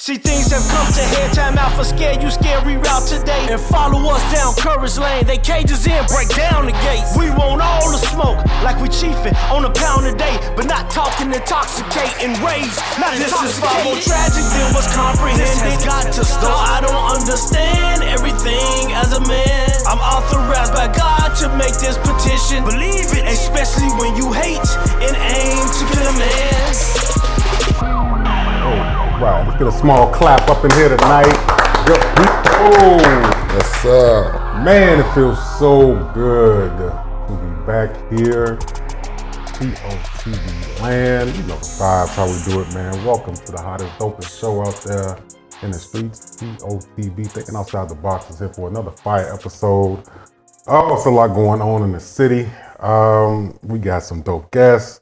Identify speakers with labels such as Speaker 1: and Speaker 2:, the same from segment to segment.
Speaker 1: See, things have come to head, time out for scare you, scary route today. And follow us down Courage Lane, they cages in, break down the gates. We want all the smoke, like we chiefin' on a pound a day. But not talking intoxicating rage, not this is far more tragic than what's comprehended. This has got to stop, I don't understand everything as a man. I'm authorized by God to make this petition. Believe it, especially when you hate and aim to kill a man.
Speaker 2: Right, let's get a small clap up in here tonight. Oh,
Speaker 3: yes, sir.
Speaker 2: Man, it feels so good to be back here. TOTV land, you know the vibes, how we do it, man. Welcome to the hottest, dopest show out there in the streets. TOTV, thinking outside the box, is here for another fire episode. Oh, it's a lot going on in the city. We got some dope guests.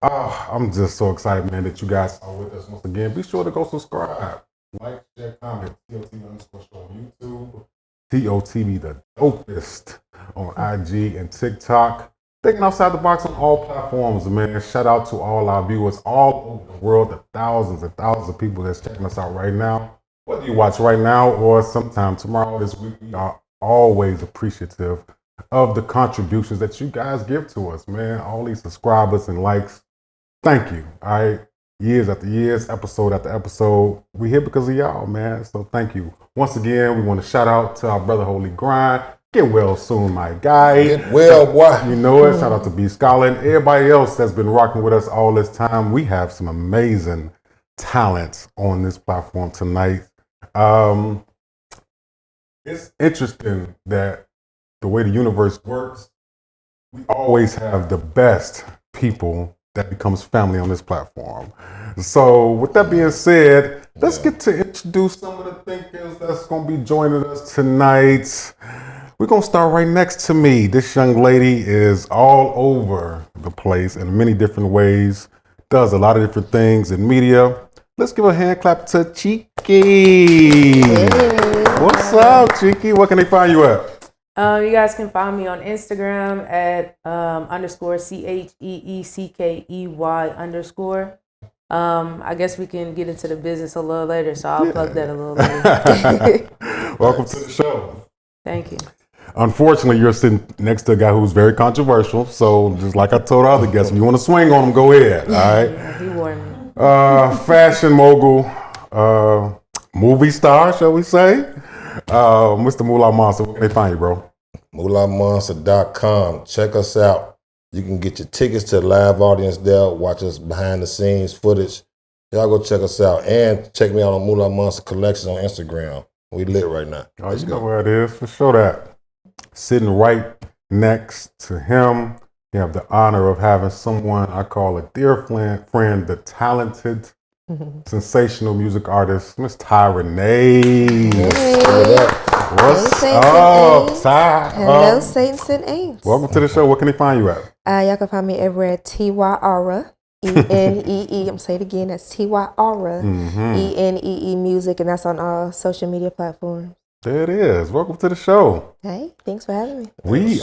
Speaker 2: I'm just so excited, man, that you guys are with us once again. Be sure to go subscribe, like, share, comment, TOTV_show on YouTube, TOTV the dopest on IG and TikTok. Thinking outside the box on all platforms, man. Shout out to all our viewers all over the world, the thousands and thousands of people that's checking us out right now. Whether you watch right now or sometime tomorrow, this week, we are always appreciative of the contributions that you guys give to us, man. All these subscribers and likes. Thank you. All right. Years after years, episode after episode. We here because of y'all, man. So thank you. Once again, we want to shout out to our brother Holy Grind. Get well soon, my guy.
Speaker 3: Get well, boy.
Speaker 2: You know it. Shout out to B Scholar and everybody else that's been rocking with us all this time. We have some amazing talents on this platform tonight. It's interesting that the way the universe works, we always have the best people that becomes family on this platform. So with that being said, let's get to introduce some of the thinkers that's going to be joining us tonight. We're going to start right next to me. This young lady is all over the place in many different ways, does a lot of different things in media. Let's give a hand clap to Cheeky. Hey. What's up, Cheeky? Where can they find you at?
Speaker 4: You guys can find me on Instagram at _CHEECKEY_. I guess we can get into the business a little later, so I'll plug that a little later.
Speaker 2: Welcome to the show.
Speaker 4: Thank you.
Speaker 2: Unfortunately, you're sitting next to a guy who's very controversial, so just like I told our other guests, if you want to swing on him, go ahead, all right?
Speaker 4: Yeah, he warned me.
Speaker 2: Fashion mogul, movie star, shall we say? Mr. Moolah Monster, where can they find you, bro?
Speaker 3: MoolahMonster.com. Check us out. You can get your tickets to the live audience there. Watch us behind the scenes footage. Y'all go check us out. And check me out on Moolah Monster Collections on Instagram. We lit right now.
Speaker 2: Oh, you know where it is, for sure that. Sitting right next to him, you have the honor of having someone I call a dear friend, the talented, sensational music artist, Miss Tyra Nay. What's up, Ty?
Speaker 5: Hello, Saints and Aints.
Speaker 2: Welcome to the show. Where can they find you at?
Speaker 5: Y'all can find me everywhere at Tyra, ENEE. I'm saying it again, that's Tyra, ENEE Music, and that's on all social media platforms.
Speaker 2: There it is. Welcome to the show.
Speaker 5: Hey, thanks for having me.
Speaker 2: We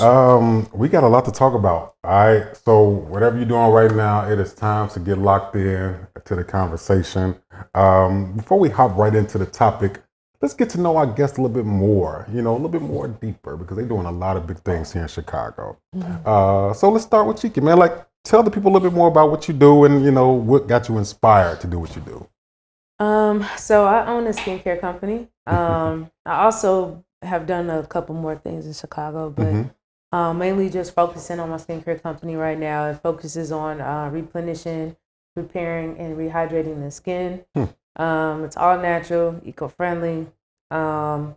Speaker 2: got a lot to talk about. All right. So whatever you're doing right now, it is time to get locked in to the conversation. Before we hop right into the topic, let's get to know our guests a little bit more, a little bit more deeper, because they're doing a lot of big things here in Chicago. So let's start with Cheeky, man. Like, tell the people a little bit more about what you do and, what got you inspired to do what you do.
Speaker 4: So I own a skincare company. I also have done a couple more things in Chicago, but mainly just focusing on my skincare company right now. It focuses on replenishing, repairing, and rehydrating the skin. It's all natural, eco-friendly, and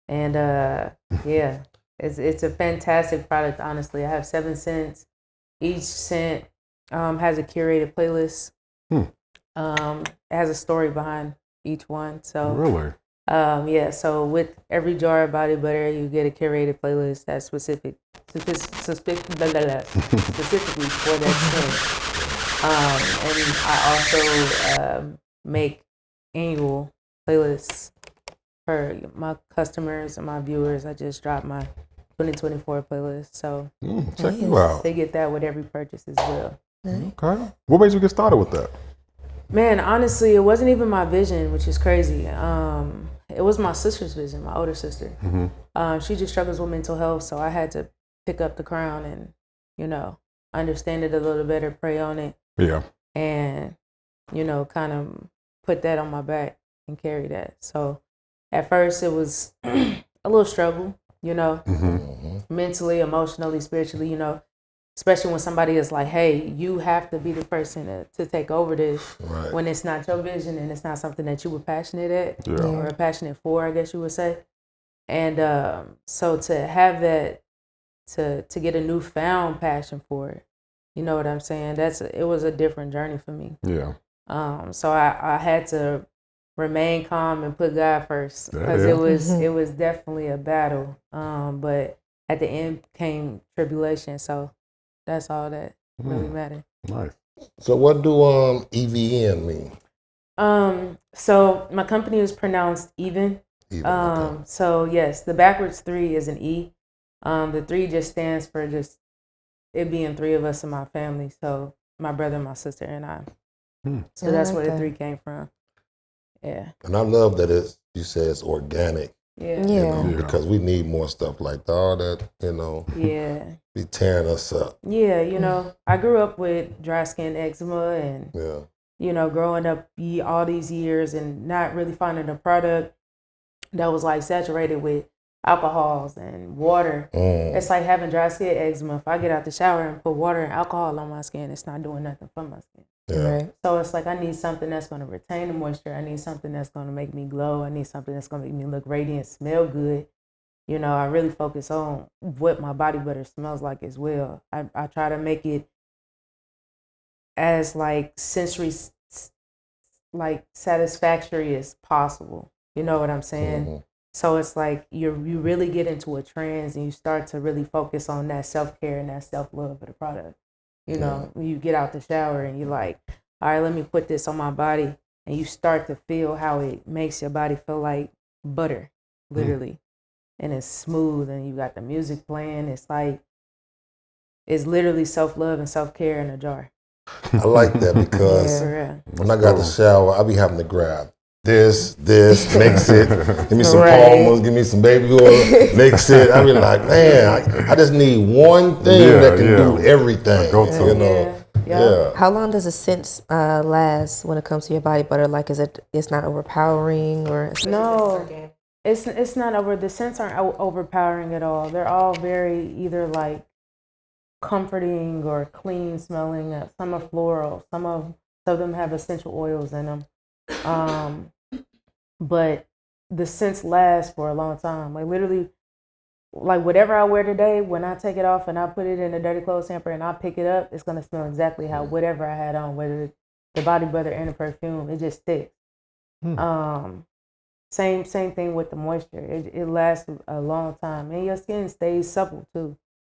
Speaker 4: it's a fantastic product. Honestly, I have 7 scents. Each scent has a curated playlist. It has a story behind each one. So
Speaker 2: really,
Speaker 4: so with every jar of body butter, you get a curated playlist that's specifically for that skin. And I also make annual playlists for my customers and my viewers. I just dropped my 2024 playlist, so
Speaker 2: check you out.
Speaker 4: They get that with every purchase as well.
Speaker 2: Okay. What made you get started with that?
Speaker 4: Man, honestly, it wasn't even my vision, which is crazy. It was my sister's vision, my older sister. She just struggles with mental health, so I had to pick up the crown and, you know, understand it a little better, pray on it,
Speaker 2: Yeah.
Speaker 4: and, you know, kind of put that on my back and carry that. So at first it was a little struggle, you know, mentally, emotionally, spiritually, you know, especially when somebody is like, hey, you have to be the person to take over this when it's not your vision and it's not something that you were passionate at or passionate for, I guess you would say. And so to have that, to get a newfound passion for it, you know what I'm saying? It was a different journey for me.
Speaker 2: Yeah.
Speaker 4: So I had to remain calm and put God first, because it was definitely a battle. But at the end came tribulation. So that's all that really mattered.
Speaker 2: Nice.
Speaker 3: So what do EVN mean?
Speaker 4: So my company is pronounced even.
Speaker 3: Okay.
Speaker 4: So yes, the backwards 3 is an E. The 3 just stands for just it being 3 of us in my family. So my brother, my sister, and I. So that's where the 3 came from. Yeah.
Speaker 3: And I love that you say it's organic.
Speaker 4: Yeah.
Speaker 3: You know, because we need more stuff like that. All that, you know, be tearing us up.
Speaker 4: Yeah, you know, I grew up with dry skin eczema and, you know, growing up all these years and not really finding a product that was like saturated with alcohols and water. It's like having dry skin eczema. If I get out the shower and put water and alcohol on my skin, it's not doing nothing for my skin. So it's like I need something that's going to retain the moisture. I need something that's going to make me glow. I need something that's going to make me look radiant, smell good. You know, I really focus on what my body butter smells like as well. I try to make it as like sensory, like satisfactory as possible. You know what I'm saying? So it's like you really get into a trance and you start to really focus on that self-care and that self-love of the product. You know, when you get out the shower and you're like, all right, let me put this on my body. And you start to feel how it makes your body feel like butter, literally. And it's smooth and you got the music playing. It's like, it's literally self-love and self-care in a jar.
Speaker 3: I like that because when I got the shower, I be having to grab this, mix it, give me some Palmer's, give me some baby oil, mix it. I be like, man, I just need one thing that can do everything. You know?
Speaker 5: How long does a scent last when it comes to your body butter? Like, it's not overpowering or?
Speaker 4: No, it's not over. The scents aren't overpowering at all. They're all very either like comforting or clean smelling. Some are floral. Some of them have essential oils in them. But the scents last for a long time. Like literally, like whatever I wear today, when I take it off and I put it in a dirty clothes hamper and I pick it up, it's gonna smell exactly how whatever I had on, whether it's the body butter and the perfume, it just sticks. Same thing with the moisture. It lasts a long time, and your skin stays supple too.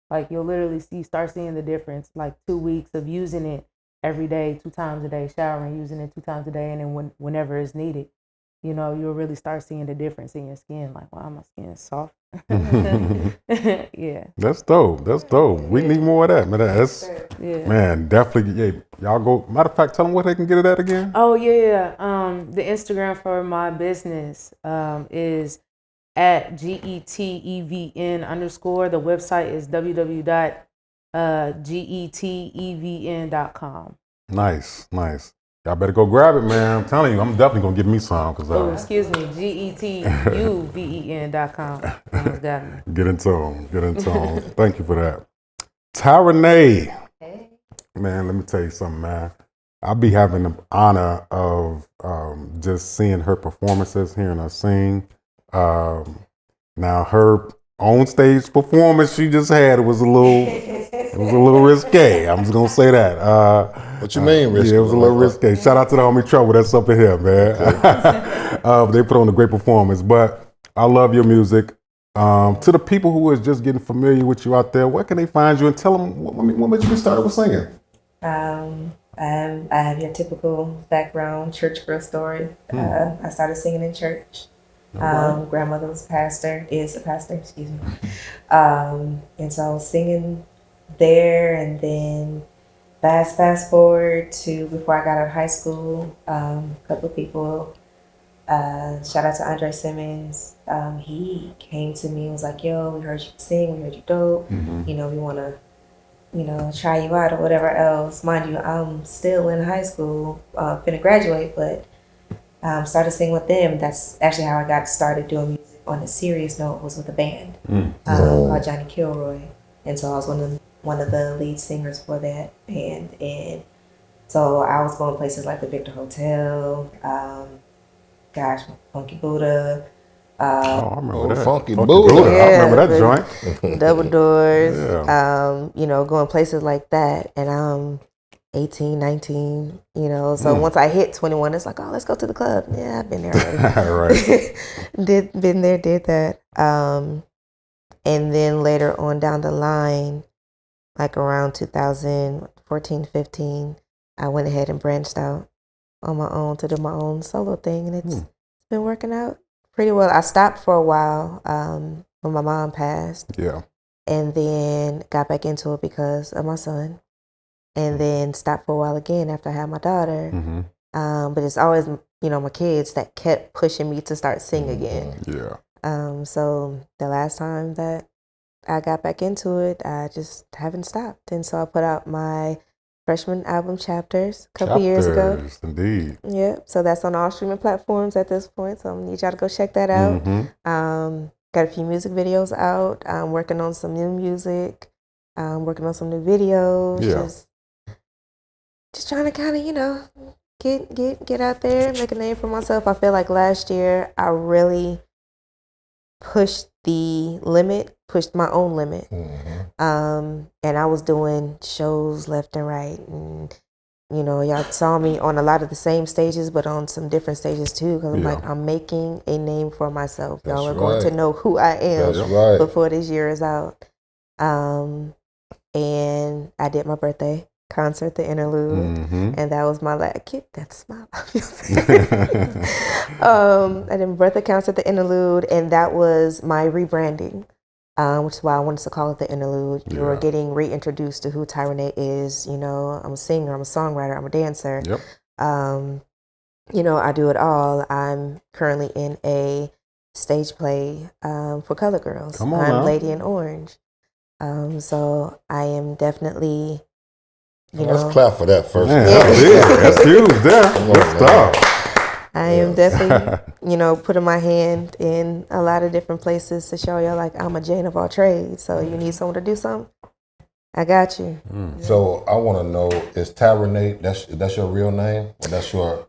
Speaker 4: Like you'll literally start seeing the difference. Like 2 weeks of using it every day, 2 times a day, showering, using it 2 times a day, and then whenever it's needed, you know, you'll really start seeing the difference in your skin. Like, wow, my skin is soft.
Speaker 2: That's dope. We need more of that, man. That's man, definitely. Y'all go. Matter of fact, tell them where they can get it at again.
Speaker 4: Oh yeah. The Instagram for my business is at GETEVN_. The website is www.getevn.com.
Speaker 2: Nice. Y'all better go grab it, man. I'm telling you, I'm definitely gonna give me some.
Speaker 4: Excuse me, GETUVEN.com. Almost got me.
Speaker 2: Get into them. Thank you for that. Tyranay. Hey. Man, let me tell you something, man. I'll be having the honor of just seeing her performances, hearing her sing. Now her on stage performance she just had was a little risque. I'm just gonna say that.
Speaker 3: What you mean risque?
Speaker 2: Yeah, it was a little risque. Shout out to the homie Trouble that's up in here, man. They put on a great performance. But I love your music. To the people who is just getting familiar with you out there, where can they find you and tell them what made you get started with singing?
Speaker 5: I have your typical background church girl story. I started singing in church. Grandmother was is a pastor, excuse me. And so I was singing there, and then Fast forward to before I got out of high school. A couple of people. Shout out to Andre Simmons. He came to me and was like, "Yo, we heard you sing. We heard you dope. You know, we want to, try you out or whatever else." Mind you, I'm still in high school, finna graduate, but started singing with them. That's actually how I got started doing music on a serious note. Was with a band called Johnny Kilroy, and so I was one of the lead singers for that band. And so I was going places like the Victor Hotel, Funky Buddha.
Speaker 2: I remember that.
Speaker 3: Funky Buddha.
Speaker 2: I remember that joint.
Speaker 4: Double Doors.
Speaker 2: Yeah.
Speaker 4: Going places like that, and I'm 18, 19, so once I hit 21, it's like, oh, let's go to the club. Yeah, I've been there already.
Speaker 2: Right.
Speaker 4: did that. And then later on down the line, like around 2014, 15, I went ahead and branched out on my own to do my own solo thing, and it's been working out pretty well. I stopped for a while when my mom passed.
Speaker 2: Yeah.
Speaker 4: And then got back into it because of my son. And then stopped for a while again after I had my daughter. But it's always, my kids that kept pushing me to start singing again.
Speaker 2: Yeah.
Speaker 4: So the last time that I got back into it, I just haven't stopped. And so I put out my freshman album, Chapters, a couple years ago.
Speaker 2: Indeed.
Speaker 4: Yep. So that's on all streaming platforms at this point. So I need y'all to go check that out. Got a few music videos out. I'm working on some new music. I'm working on some new videos.
Speaker 2: Yeah.
Speaker 4: Just trying to kind of, get out there, make a name for myself. I feel like last year I really pushed my own limit. And I was doing shows left and right. And, y'all saw me on a lot of the same stages, but on some different stages too. Because I'm like, I'm making a name for myself. Y'all are going to know who I am before this year is out. And I did my birthday concert, the Interlude, and that was my get that smile off your face. I did my birthday concert, the Interlude, and that was my rebranding, which is why I wanted to call it the Interlude. You're getting reintroduced to who Tyranay is. I'm a singer, I'm a songwriter, I'm a dancer.
Speaker 2: Yep.
Speaker 4: I do it all. I'm currently in a stage play for Color Girls.
Speaker 2: Come on
Speaker 4: I'm
Speaker 2: now.
Speaker 4: Lady in Orange. So I am definitely.
Speaker 3: Let's clap for that first.
Speaker 2: Man, that's huge there. Good stuff.
Speaker 4: I am definitely, putting my hand in a lot of different places to show y'all, like, I'm a Jane of all trades. So you need someone to do something? I got you.
Speaker 3: So I want to know, is Tyranay, that's your real name? Or that's your...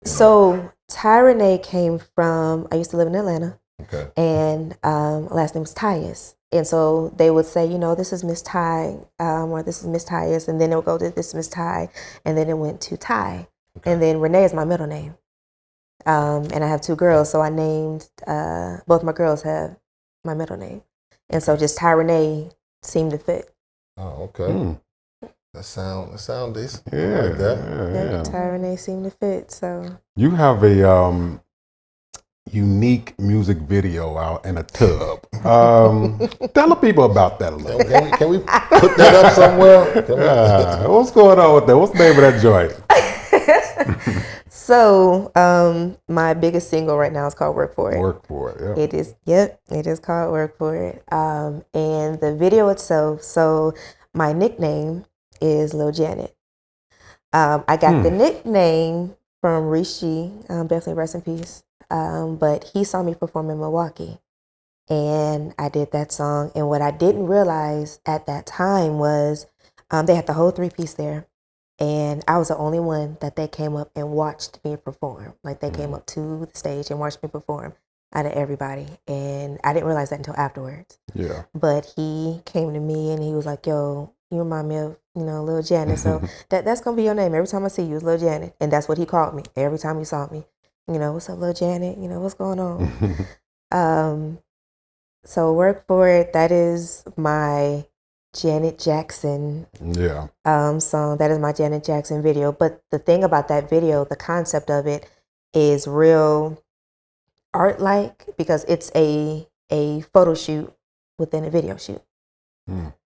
Speaker 4: So Tyranay came from, I used to live in Atlanta.
Speaker 3: Okay.
Speaker 4: And last name was Tyus. And so they would say, this is Miss Ty, or this is Miss Tyus, and then it would go to this is Miss Ty, and then it went to Ty. Okay. And then Renee is my middle name. And I have two girls, so I named, both my girls have my middle name. And so just Tyranay seemed to fit.
Speaker 3: Oh, okay. That sound decent.
Speaker 2: Yeah,
Speaker 3: I like that.
Speaker 4: Yeah, Tyranay seemed to fit, so.
Speaker 2: You have a unique music video out in a tub. Tell the people about that a little.
Speaker 3: Can we put that up somewhere?
Speaker 2: What's going on with that? What's the name of that joint?
Speaker 4: So, my biggest single right now is called Work For It.
Speaker 2: Work For It, yeah.
Speaker 4: It is, it is called Work For It. And the video itself, so my nickname is Lil Janet. I got the nickname from Rishi, definitely rest in peace. But he saw me perform in Milwaukee, and I did that song. And what I didn't realize at that time was they had the whole 3-piece there, and I was the only one that they came up and watched me perform. Like, they came up to the stage and watched me perform out of everybody, and I didn't realize that until afterwards.
Speaker 2: Yeah.
Speaker 4: But he came to me and he was like, "Yo, you remind me of, Lil Janet. So that's gonna be your name every time I see you, is Lil Janet." And that's what he called me every time he saw me. What's up, Lil Janet? What's going on? So Work For It, that is my Janet Jackson song. That is my Janet Jackson video. But the thing about that video, the concept of it is real art-like, because it's a photo shoot within a video shoot.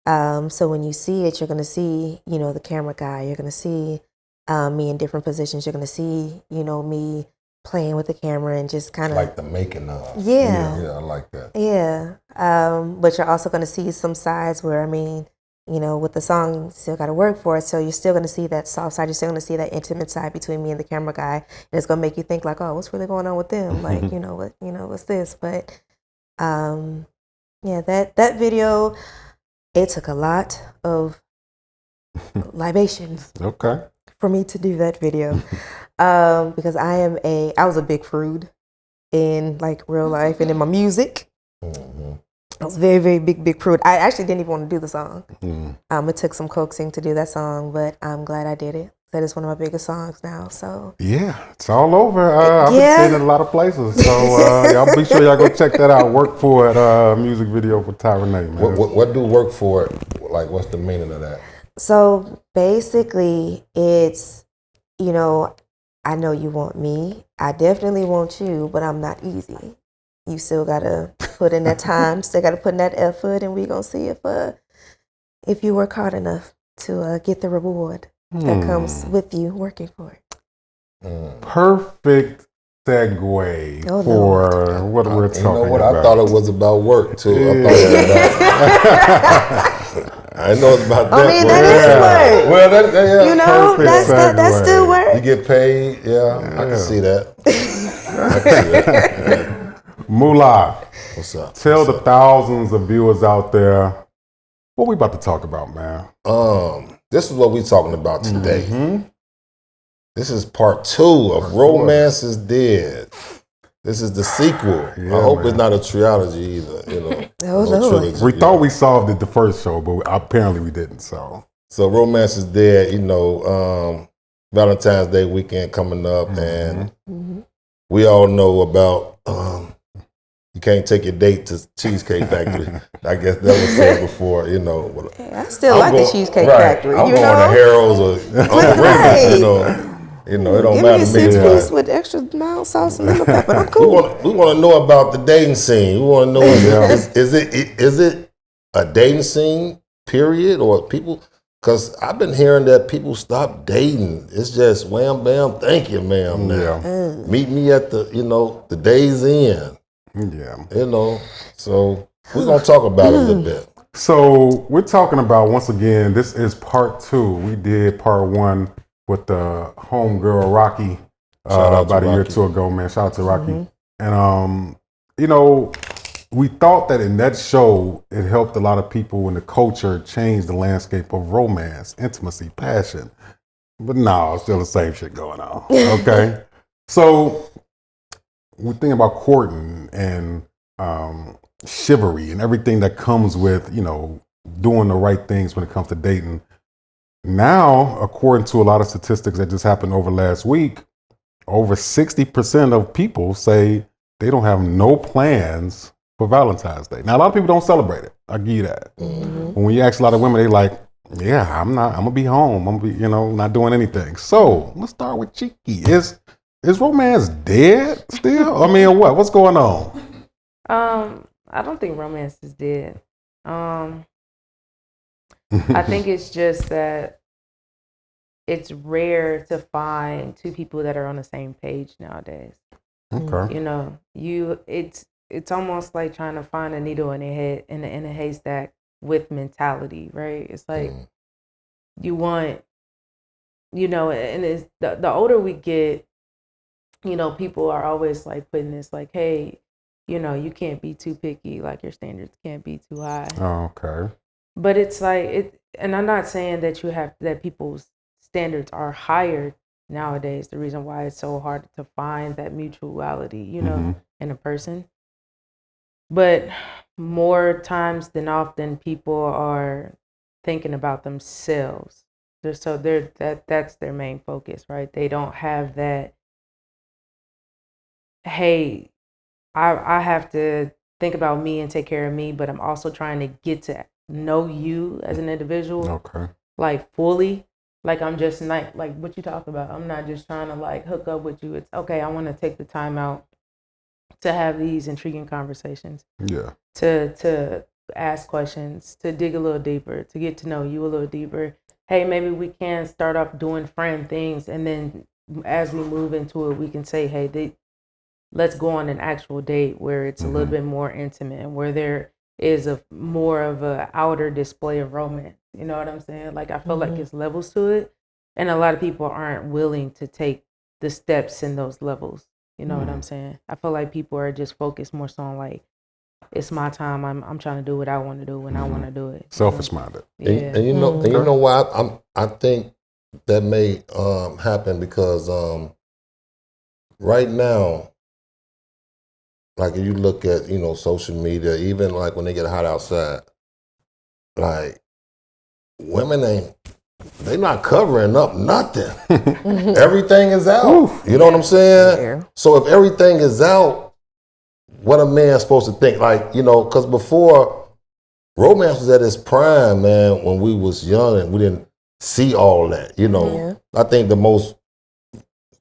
Speaker 5: So when you see it, you're going to see, the camera guy. You're going to see me in different positions. You're going to see, me playing with the camera and just kind of
Speaker 3: like the making of.
Speaker 5: Yeah.
Speaker 3: Yeah, I like that.
Speaker 5: Yeah. But you're also going to see some sides where, with the song, you still got to work for it. So you're still going to see that soft side. You're still going to see that intimate side between me and the camera guy. And it's going to make you think like, oh, what's really going on with them? Like, what's this? But that video, it took a lot of libations.
Speaker 2: Okay.
Speaker 5: For me to do that video. Because I was a big prude in like real life and in my music.
Speaker 3: Mm-hmm.
Speaker 5: I was very, very big prude. I actually didn't even want to do the song. It took some coaxing to do that song, but I'm glad I did it. That is one of my biggest songs now. So
Speaker 2: yeah, it's all over. I've been seeing it in a lot of places. So y'all be sure y'all go check that out. Work for It music video for Tyra Nate, man.
Speaker 3: What do work for it? Like, what's the meaning of that?
Speaker 5: So basically, it's, I know you want me. I definitely want you, but I'm not easy. You still gotta put in that time, still gotta put in that effort, and we gonna see if you work hard enough to get the reward that comes with you working for it.
Speaker 2: Perfect segue for what we're talking about.
Speaker 3: You know what? I thought it was about work too.
Speaker 2: Yeah.
Speaker 3: I know it's about that.
Speaker 5: I mean, that is work.
Speaker 3: Well,
Speaker 5: that's still work.
Speaker 3: You get paid. Yeah, I can see that.
Speaker 2: Moolah,
Speaker 3: what's up?
Speaker 2: Tell the thousands of viewers out there what we about to talk about, man.
Speaker 3: This is what we're talking about today. Mm-hmm. This is part 2 of Romance is Dead. This is the sequel.
Speaker 2: Yeah,
Speaker 3: I hope
Speaker 2: man.
Speaker 3: it's not a trilogy either.
Speaker 5: No.
Speaker 3: Trilogy,
Speaker 2: We thought we solved it the first show, but apparently we didn't. So
Speaker 3: Romance is Dead. Valentine's Day weekend coming up, and we all know about you can't take your date to Cheesecake Factory. I guess that was said before.
Speaker 5: I still like the Cheesecake Factory.
Speaker 3: I'm going to Harold's or Wendy's. It don't matter to me.
Speaker 5: Give me a 6-piece with extra mild sauce and lemon pepper. I'm cool.
Speaker 3: We want to know about the dating scene. We want to know is it a dating scene, period, or people? Because I've been hearing that people stop dating. It's just wham bam, thank you, ma'am. Now meet me at the day's end.
Speaker 2: Yeah.
Speaker 3: So we're gonna talk about it a little bit.
Speaker 2: So we're talking about, once again, this is part 2. We did part 1 with the homegirl Rocky about a year or 2 ago, man. Shout out to Rocky. And we thought that in that show it helped a lot of people in the culture change the landscape of romance, intimacy, passion. But no, it's still the same shit going on. Okay. So we think about courting and chivalry and everything that comes with, doing the right things when it comes to dating. Now, according to a lot of statistics that just happened over last week, over 60% of people say they don't have no plans for Valentine's Day. Now, a lot of people don't celebrate it. I give you that. But when you ask a lot of women, they like, yeah, I'm gonna be home. I'm gonna be, not doing anything. So let's start with Cheeky. Is romance dead still? I mean, what's going on?
Speaker 4: I don't think romance is dead. I think it's just that it's rare to find 2 people that are on the same page nowadays.
Speaker 2: Okay.
Speaker 4: It's almost like trying to find a needle in a haystack with mentality, right? It's like you want, and it's the older we get, people are always like putting this like, hey, you can't be too picky, like your standards can't be too high.
Speaker 2: Oh, okay.
Speaker 4: But it's like and I'm not saying that people's standards are higher nowadays. The reason why it's so hard to find that mutuality, in a person. But more times than often, people are thinking about themselves. That's their main focus, right? They don't have that, hey, I have to think about me and take care of me, but I'm also trying to get to know you as an individual.
Speaker 2: Okay.
Speaker 4: Like fully. Like I'm just not like what you talk about. I'm not just trying to like hook up with you. It's okay, I want to take the time out to have these intriguing conversations.
Speaker 2: Yeah.
Speaker 4: To ask questions, to dig a little deeper, to get to know you a little deeper. Hey, maybe we can start off doing friend things, and then as we move into it, we can say, hey, let's go on an actual date where it's a little bit more intimate and where there is a more of a outer display of romance. You know what I'm saying? Like, I feel like it's levels to it, and a lot of people aren't willing to take the steps in those levels. You know what I'm saying? I feel like people are just focused more so on like, it's my time. I'm trying to do what I want to do when I want to do it.
Speaker 2: Selfish minded.
Speaker 4: Yeah.
Speaker 3: And you know why I think that may happen because right now, like if you look at social media, even like when they get hot outside, like women they're not covering up nothing. Everything is out. You know what I'm saying?
Speaker 6: Yeah.
Speaker 3: So if everything is out, what a man's supposed to think? Like, because before, romance was at its prime, man, when we was young and we didn't see all that,
Speaker 6: Yeah.
Speaker 3: I think the most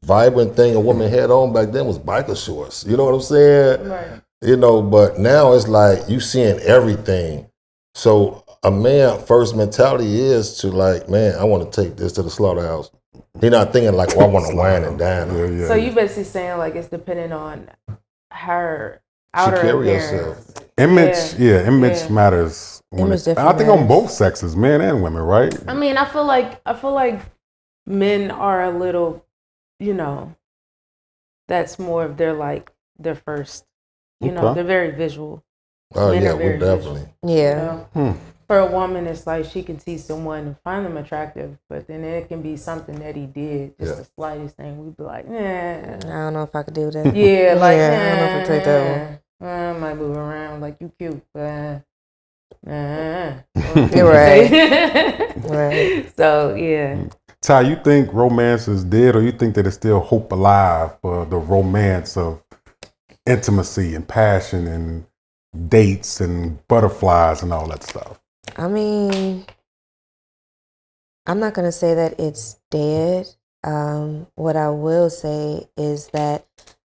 Speaker 3: vibrant thing a woman had on back then was biker shorts. You know what I'm saying?
Speaker 4: Right.
Speaker 3: But now it's like you seeing everything. So a man first mentality is to like, man, I want to take this to the slaughterhouse. He's not thinking like, I want to wine and dine her.
Speaker 2: Yeah.
Speaker 4: So you basically saying like it's dependent on her
Speaker 3: She
Speaker 4: outer
Speaker 3: carry
Speaker 4: appearance.
Speaker 3: herself.
Speaker 2: Image, image
Speaker 4: Yeah.
Speaker 2: matters.
Speaker 6: Image
Speaker 2: I
Speaker 6: definitely
Speaker 2: think on
Speaker 6: matters.
Speaker 2: both sexes, men and women, right?
Speaker 4: I mean, I feel like men are a little, that's more of their first,
Speaker 2: Okay.
Speaker 4: they're very visual.
Speaker 3: Oh
Speaker 4: Men
Speaker 3: yeah,
Speaker 4: are very
Speaker 3: we definitely.
Speaker 4: You
Speaker 6: Yeah.
Speaker 4: know? For a woman, it's like she can see someone and find them attractive, but then it can be something that he did, just the slightest thing. We'd be like, nah.
Speaker 6: I don't know if I could do that.
Speaker 4: Yeah, like,
Speaker 6: Yeah, I don't know if I could take that one.
Speaker 4: I might move around like you cute, but
Speaker 6: You're right. Right.
Speaker 4: So yeah.
Speaker 2: Ty, you think romance is dead, or you think that it's still hope alive for the romance of intimacy and passion and dates and butterflies and all that stuff?
Speaker 6: I mean, I'm not going to say that it's dead. What I will say is that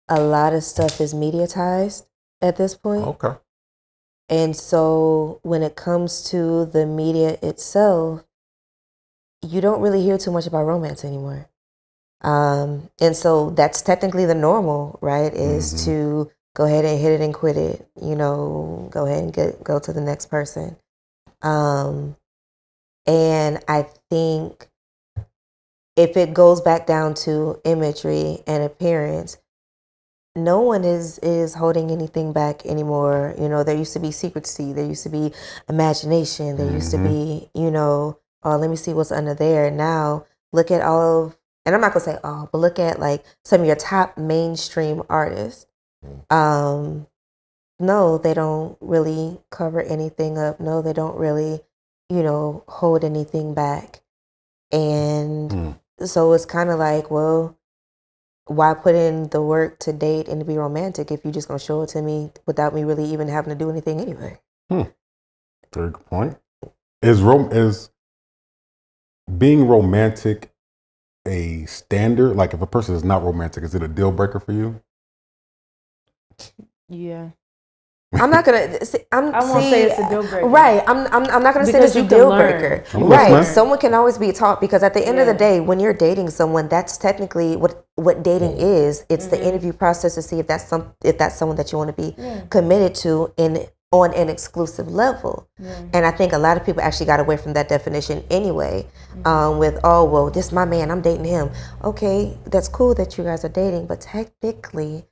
Speaker 6: a lot of stuff is mediatized at this point.
Speaker 2: Okay.
Speaker 6: And so when it comes to the media itself, you don't really hear too much about romance anymore. And so that's technically the normal, right? Is to go ahead and hit it and quit it, go ahead and go to the next person. And I think if it goes back down to imagery and appearance, no one is holding anything back anymore. There used to be secrecy, there used to be imagination, there used to be, oh, let me see what's under there. Now look at all of, and I'm not gonna say all, but look at like some of your top mainstream artists. No, they don't really cover anything up. No, they don't really, hold anything back. And so it's kind of like, well, why put in the work to date and to be romantic if you're just going to show it to me without me really even having to do anything anyway?
Speaker 2: Very good point. Is being romantic a standard? Like if a person is not romantic, is it a deal breaker for you?
Speaker 4: Yeah.
Speaker 6: I'm not gonna. I
Speaker 4: won't say it's a deal breaker.
Speaker 6: Right. I'm not gonna say
Speaker 4: Because
Speaker 6: it's a
Speaker 4: you can
Speaker 6: deal
Speaker 4: learn.
Speaker 6: breaker.
Speaker 2: I'm
Speaker 6: Right.
Speaker 2: listening.
Speaker 6: Someone can always be taught, because at the end of the day, when you're dating someone, that's technically what dating is. It's the interview process to see if that's someone that you want to be committed to on an exclusive level. And I think a lot of people actually got away from that definition anyway. With, oh, well, this is my man, I'm dating him. Okay, that's cool that you guys are dating, but technically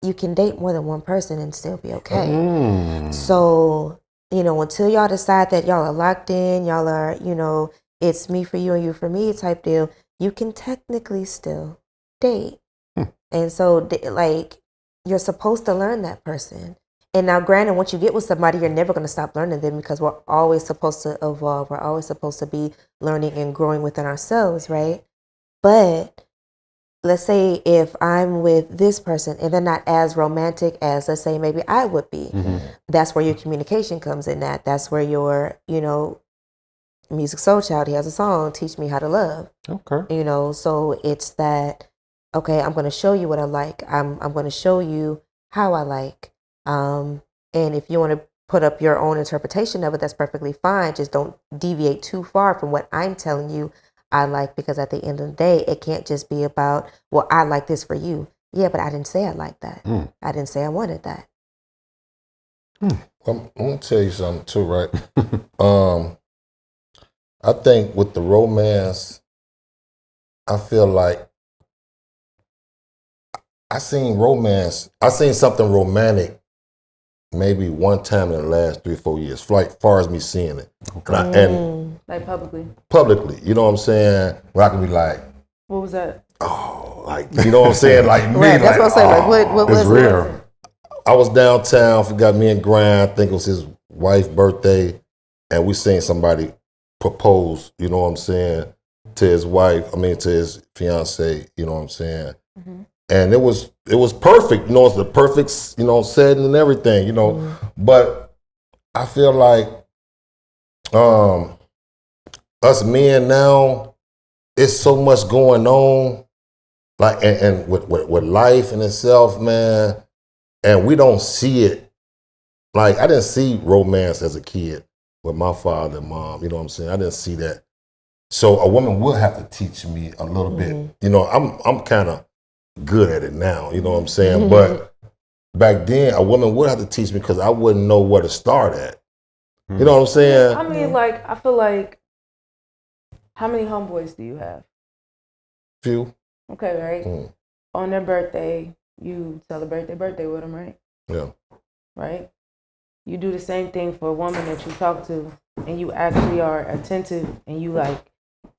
Speaker 6: you can date more than one person and still be okay. So, until y'all decide that y'all are locked in, y'all are, it's me for you and you for me type deal, you can technically still date. And so, like, you're supposed to learn that person. And now, granted, once you get with somebody, you're never going to stop learning them, because we're always supposed to evolve. We're always supposed to be learning and growing within ourselves, right? But let's say if I'm with this person and they're not as romantic as, let's say, maybe I would be, that's where your communication comes in at. That's where your, Music Soul Child, he has a song, Teach Me How to Love.
Speaker 2: Okay.
Speaker 6: So it's that, okay, I'm going to show you what I like. I'm going to show you how I like. And if you want to put up your own interpretation of it, that's perfectly fine. Just don't deviate too far from what I'm telling you I like, because at the end of the day, it can't just be about, well, I like this for you. Yeah, but I didn't say I like that. I didn't say I wanted that.
Speaker 3: I'm gonna tell you something too, right? I think with the romance, I feel like I seen something romantic maybe one time in the last 3 or 4 years, like far as me seeing it.
Speaker 2: Okay.
Speaker 3: And
Speaker 4: Like
Speaker 3: publicly, you know what I'm saying? Where I can be like,
Speaker 4: what was that?
Speaker 3: oh, like, you know what I'm saying? Like me,
Speaker 6: Right, that's
Speaker 3: like,
Speaker 6: what I'm saying. Like, what
Speaker 2: It's
Speaker 6: was
Speaker 2: rare.
Speaker 3: I was downtown, forgot me and Grind, I think it was his wife's birthday, and we seen somebody propose, you know what I'm saying, to his wife, to his fiance, you know what I'm saying? And it was perfect, you know, it's the perfect, you know, setting and everything, you know. But I feel like us men now, it's so much going on, like, and with life in itself, man, and we don't see it. Like, I didn't see romance as a kid with my father and mom, you know what I'm saying? I didn't see that. So a woman will have to teach me a little bit. You know, I'm kind of good at it now, you know what I'm saying? But back then, a woman would have to teach me because I wouldn't know where to start at. You know what I'm saying?
Speaker 4: I mean, like, I feel like, how many homeboys do you have?
Speaker 3: Few.
Speaker 4: Okay, right? On their birthday, you celebrate their birthday with them, right?
Speaker 3: Yeah.
Speaker 4: Right? You do the same thing for a woman that you talk to, and you actually are attentive, and you, like,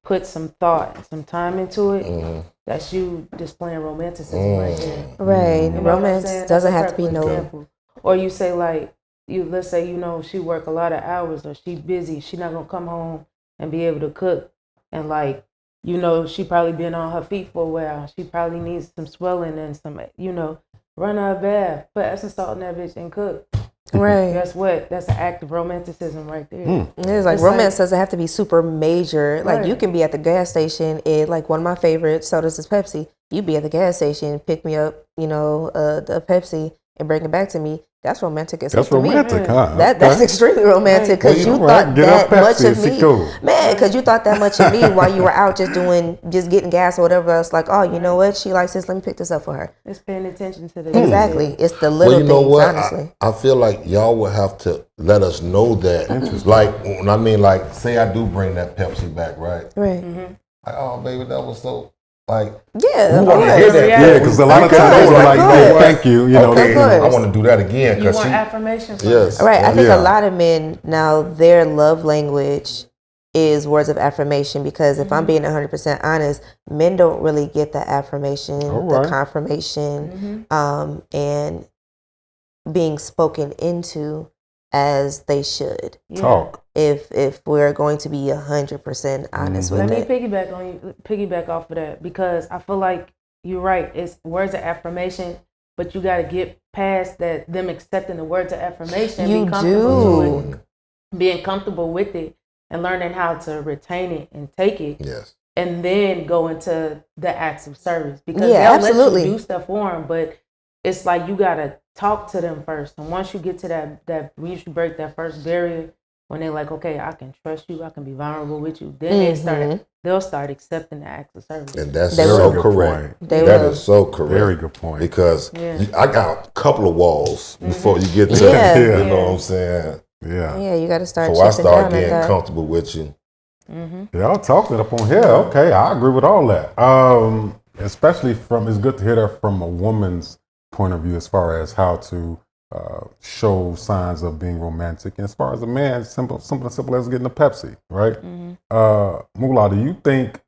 Speaker 4: put some thought, some time into it. That's you displaying romanticism right there.
Speaker 6: Right.
Speaker 4: You know
Speaker 6: Romance doesn't have to be
Speaker 4: example. Or you say, like, let's say, you know, she work a lot of hours, or she busy, she not gonna come home and be able to cook, and, like, you know, she probably been on her feet for a while. She probably needs some swelling and some, you know, run her a bath, put Epsom salt in that bitch and cook.
Speaker 6: Right.
Speaker 4: Guess what? That's an act of romanticism right there.
Speaker 6: It's like, romance doesn't have to be super major. Like, you can be at the gas station, and like, one of my favorite sodas is Pepsi. You be at the gas station, pick me up, you know, the Pepsi, and bring it back to me. That's romantic as
Speaker 2: That's
Speaker 6: to me.
Speaker 2: romantic, huh?
Speaker 6: That's extremely romantic, because you thought that much of me, man. Because you thought that much of me while you were out just getting gas or whatever else. Like, oh, you know what? She likes this. Let me pick this up for her.
Speaker 4: It's paying attention to the
Speaker 6: Exactly. It's the little
Speaker 3: you know
Speaker 6: things,
Speaker 3: what?
Speaker 6: honestly.
Speaker 3: I feel like y'all would have to let us know that. Like, when I mean, like, say I do bring that Pepsi back, right?
Speaker 6: Right.
Speaker 3: Like, oh, baby, that was so, like,
Speaker 6: Yeah.
Speaker 3: we want to hear that.
Speaker 2: Yeah, because a lot of times we're like, no, thank you. You know,
Speaker 3: Okay, I want to do that again.
Speaker 4: You want affirmation from
Speaker 3: Yes.
Speaker 6: Right. I think
Speaker 2: Yeah.
Speaker 6: a lot of men now, their love language is words of affirmation, because if I'm being 100% honest, men don't really get the affirmation, the confirmation, and being spoken into as they should.
Speaker 2: talk.
Speaker 6: If we're going to be 100% honest with
Speaker 4: Let me
Speaker 6: it.
Speaker 4: piggyback off of that, because I feel like you're right. It's words of affirmation, but you got to get past that. Them accepting the words of affirmation,
Speaker 6: You
Speaker 4: be comfortable
Speaker 6: do.
Speaker 4: to it, being comfortable with it, and learning how to retain it and take it.
Speaker 3: Yes.
Speaker 4: And then go into the acts of service, because
Speaker 6: Yeah,
Speaker 4: they'll
Speaker 6: absolutely.
Speaker 4: let you do stuff for them, but it's like you gotta talk to them first. And once you get to that when you break that first barrier, when they're like, okay, I can trust you, I can be vulnerable with you, then they'll start accepting the acts of service.
Speaker 3: And that's
Speaker 6: They
Speaker 3: so
Speaker 6: will.
Speaker 3: correct.
Speaker 6: They
Speaker 3: That
Speaker 6: will.
Speaker 3: is so correct.
Speaker 2: Very good point.
Speaker 3: Because
Speaker 4: Yeah.
Speaker 3: I got a couple of walls before you get to
Speaker 6: Yeah.
Speaker 3: you know what I'm saying?
Speaker 2: Yeah.
Speaker 6: Yeah, you got to start
Speaker 3: So I
Speaker 6: chipping
Speaker 3: start
Speaker 6: down at
Speaker 3: getting
Speaker 6: that.
Speaker 3: comfortable with you.
Speaker 2: Y'all talking up on here. Okay, I agree with all that. Especially it's good to hear that from a woman's point of view, as far as how to show signs of being romantic. And as far as a man, something as simple as getting a Pepsi, right? Moolah, do you think,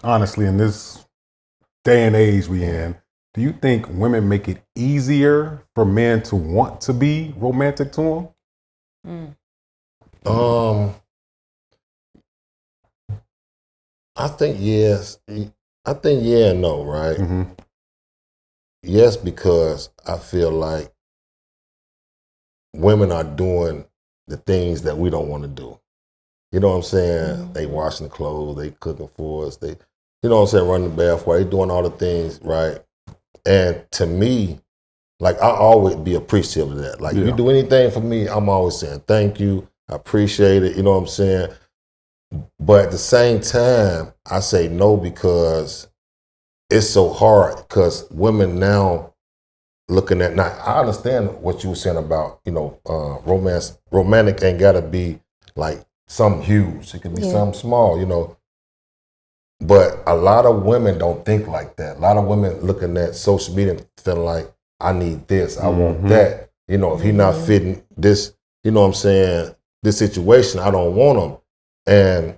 Speaker 2: honestly, in this day and age we in, do you think women make it easier for men to want to be romantic to them?
Speaker 3: I think yes. I think yeah and no, right?
Speaker 2: Mm-hmm.
Speaker 3: Yes, because I feel like women are doing the things that we don't want to do. You know what I'm saying? They washing the clothes, they cooking for us, they, you know what I'm saying, running the bath, they doing all the things, right? And to me, like I always be appreciative of that. Like you do anything for me, I'm always saying thank you, I appreciate it. You know what I'm saying? But at the same time, I say no because it's so hard. Because women now looking at now, I understand what you were saying about romantic ain't gotta be like something huge. It can be something small. But a lot of women don't think like that. A lot of women looking at social media and feeling like, I need this, I want that. If he not fitting this, what I'm saying, this situation, I don't want him. And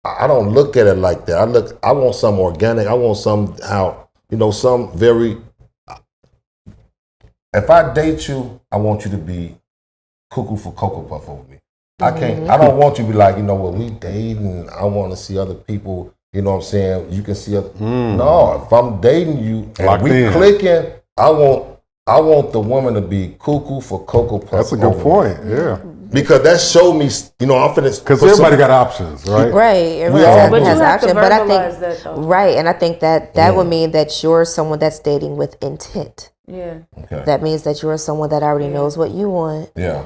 Speaker 3: I don't look at it like that. I want something organic. I want somehow, some very, if I date you, I want you to be cuckoo for Cocoa Puff over me. I don't want you to be like, we dating, I want to see other people, you know what I'm saying? You can see other, no, if I'm dating you and we clicking, I want the woman to be cuckoo for Cocoa Puff.
Speaker 2: That's a good point, yeah.
Speaker 3: Because that showed me, I'm finna.
Speaker 2: Because everybody got options, right?
Speaker 6: Right, everybody has options. But I think,
Speaker 4: that,
Speaker 6: right, and I think that would mean that you're someone that's dating with intent.
Speaker 4: Yeah.
Speaker 3: Okay.
Speaker 6: That means that you're someone that already knows what you want.
Speaker 3: Yeah.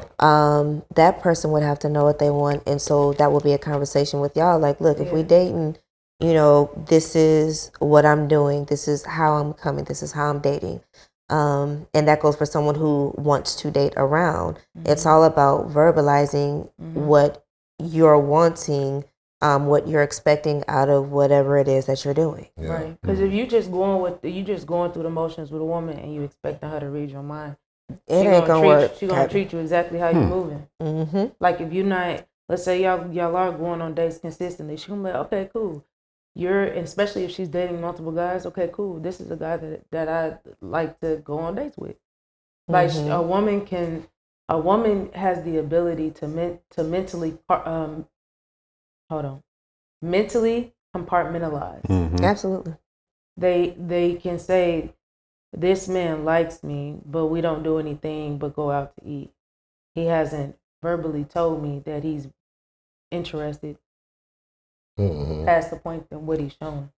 Speaker 6: That person would have to know what they want, and so that would be a conversation with y'all. Like, look, if we dating, this is what I'm doing. This is how I'm coming. This is how I'm dating. And that goes for someone who wants to date around. It's all about verbalizing what you're wanting, what you're expecting out of whatever it is that you're doing.
Speaker 3: Yeah.
Speaker 4: Right. Because if you just going through the motions with a woman and you expecting her to read your mind,
Speaker 6: it ain't gonna work.
Speaker 4: She's gonna treat you exactly how you're moving. Mm-hmm. Like if you're not, let's say y'all are going on dates consistently, she's gonna be like, okay, cool. Especially if she's dating multiple guys, okay, cool. This is a guy that I like to go on dates with. Like a woman has the ability to mentally compartmentalize.
Speaker 6: Mm-hmm. Absolutely.
Speaker 4: They can say, this man likes me, but we don't do anything but go out to eat. He hasn't verbally told me that he's interested past the point than what he's shown.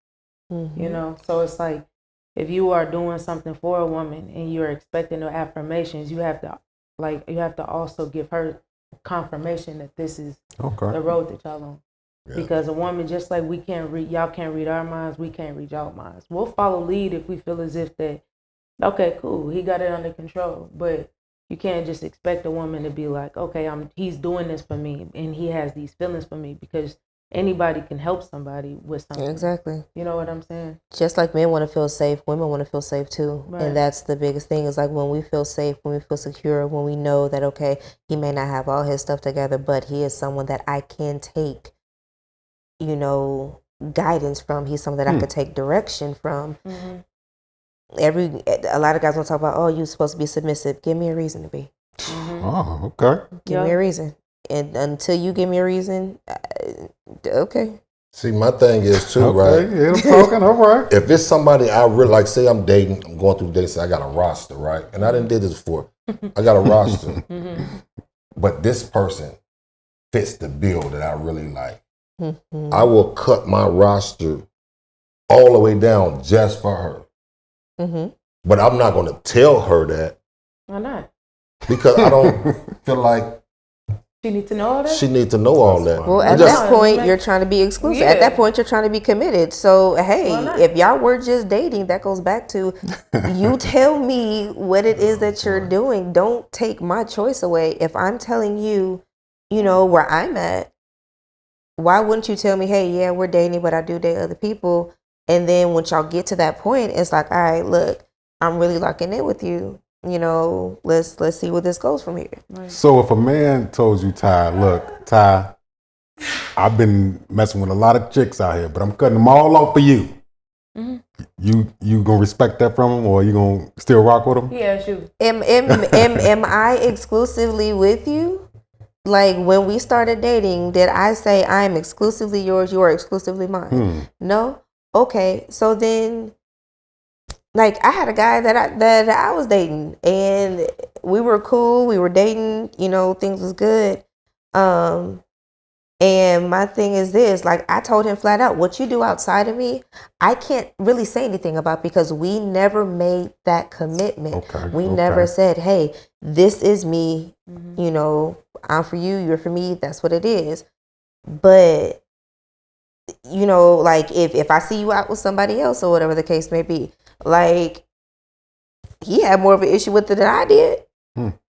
Speaker 4: So it's like, if you are doing something for a woman and you're expecting the affirmations, you have to also give her confirmation that this is the road that y'all on. Yeah. Because a woman, just like y'all can't read our minds, we can't read y'all minds. We'll follow lead if we feel as if that, okay, cool, he got it under control. But you can't just expect a woman to be like, okay, he's doing this for me and he has these feelings for me, because anybody can help somebody with something.
Speaker 6: Exactly.
Speaker 4: You know what I'm saying?
Speaker 6: Just like men want to feel safe, women want to feel safe too. Right. And that's the biggest thing, is like when we feel safe, when we feel secure, when we know that, okay, he may not have all his stuff together, but he is someone that I can take, guidance from. He's someone that I could take direction from. A lot of guys want to talk about, oh, you're supposed to be submissive. Give me a reason to be.
Speaker 2: Oh, okay.
Speaker 6: Give me a reason. And until you give me a reason, okay.
Speaker 3: See, my thing is too, right?
Speaker 2: Yeah, I'm talking, all right.
Speaker 3: If it's somebody I really like, say I'm dating, I'm going through dates, I got a roster, right? And I didn't did this before. I got a roster. But this person fits the bill that I really like. I will cut my roster all the way down just for her. But I'm not going to tell her that.
Speaker 4: Why not?
Speaker 3: Because I don't feel like
Speaker 4: she needs to know all that?
Speaker 3: She needs to know all that.
Speaker 6: Well, at that point, you're trying to be exclusive. Yeah. At that point, you're trying to be committed. So, hey, if y'all were just dating, that goes back to you tell me what it is that you're doing. Don't take my choice away. If I'm telling you, where I'm at, why wouldn't you tell me, hey, yeah, we're dating, but I do date other people. And then once y'all get to that point, it's like, all right, look, I'm really locking in with you. Let's see where this goes from here.
Speaker 2: Right. So if a man told you, Ty, look, Ty, I've been messing with a lot of chicks out here, but I'm cutting them all off for you. You gonna respect that from him, or you gonna still rock with him?
Speaker 4: Yeah, sure.
Speaker 6: Am I exclusively with you? Like when we started dating, did I say I am exclusively yours, you are exclusively mine? No? Okay, so then, like, I had a guy that I was dating, and we were cool. We were dating. Things was good. And my thing is this, like I told him flat out, what you do outside of me, I can't really say anything about because we never made that commitment. We never said, hey, this is me, you know, I'm for you, you're for me, that's what it is. But, you know, like if I see you out with somebody else or whatever the case may be, like he had more of an issue with it than I did.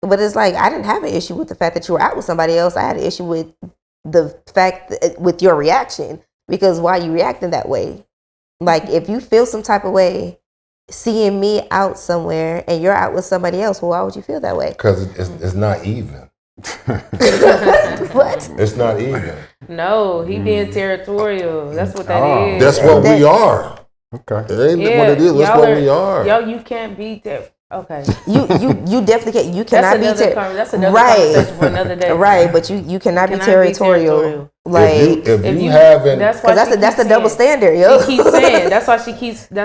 Speaker 6: But it's like, I didn't have an issue with the fact that you were out with somebody else. I had an issue with the fact that, with your reaction, because why you reacting that way? Like if you feel some type of way seeing me out somewhere and you're out with somebody else, well, why would you feel that way?
Speaker 3: Because it's not even.
Speaker 6: What?
Speaker 3: It's not even.
Speaker 4: No, he being territorial. That's what that is.
Speaker 3: That's what we are.
Speaker 2: Okay.
Speaker 3: It ain't what it is. That's what we are.
Speaker 4: Yo, you can't be there. Okay.
Speaker 6: You definitely can't. You cannot be territorial.
Speaker 4: That's another conversation for another day.
Speaker 6: Right, but you cannot be territorial. Like
Speaker 3: if you haven't,
Speaker 6: that's the double standard, yo.
Speaker 4: She keeps saying that's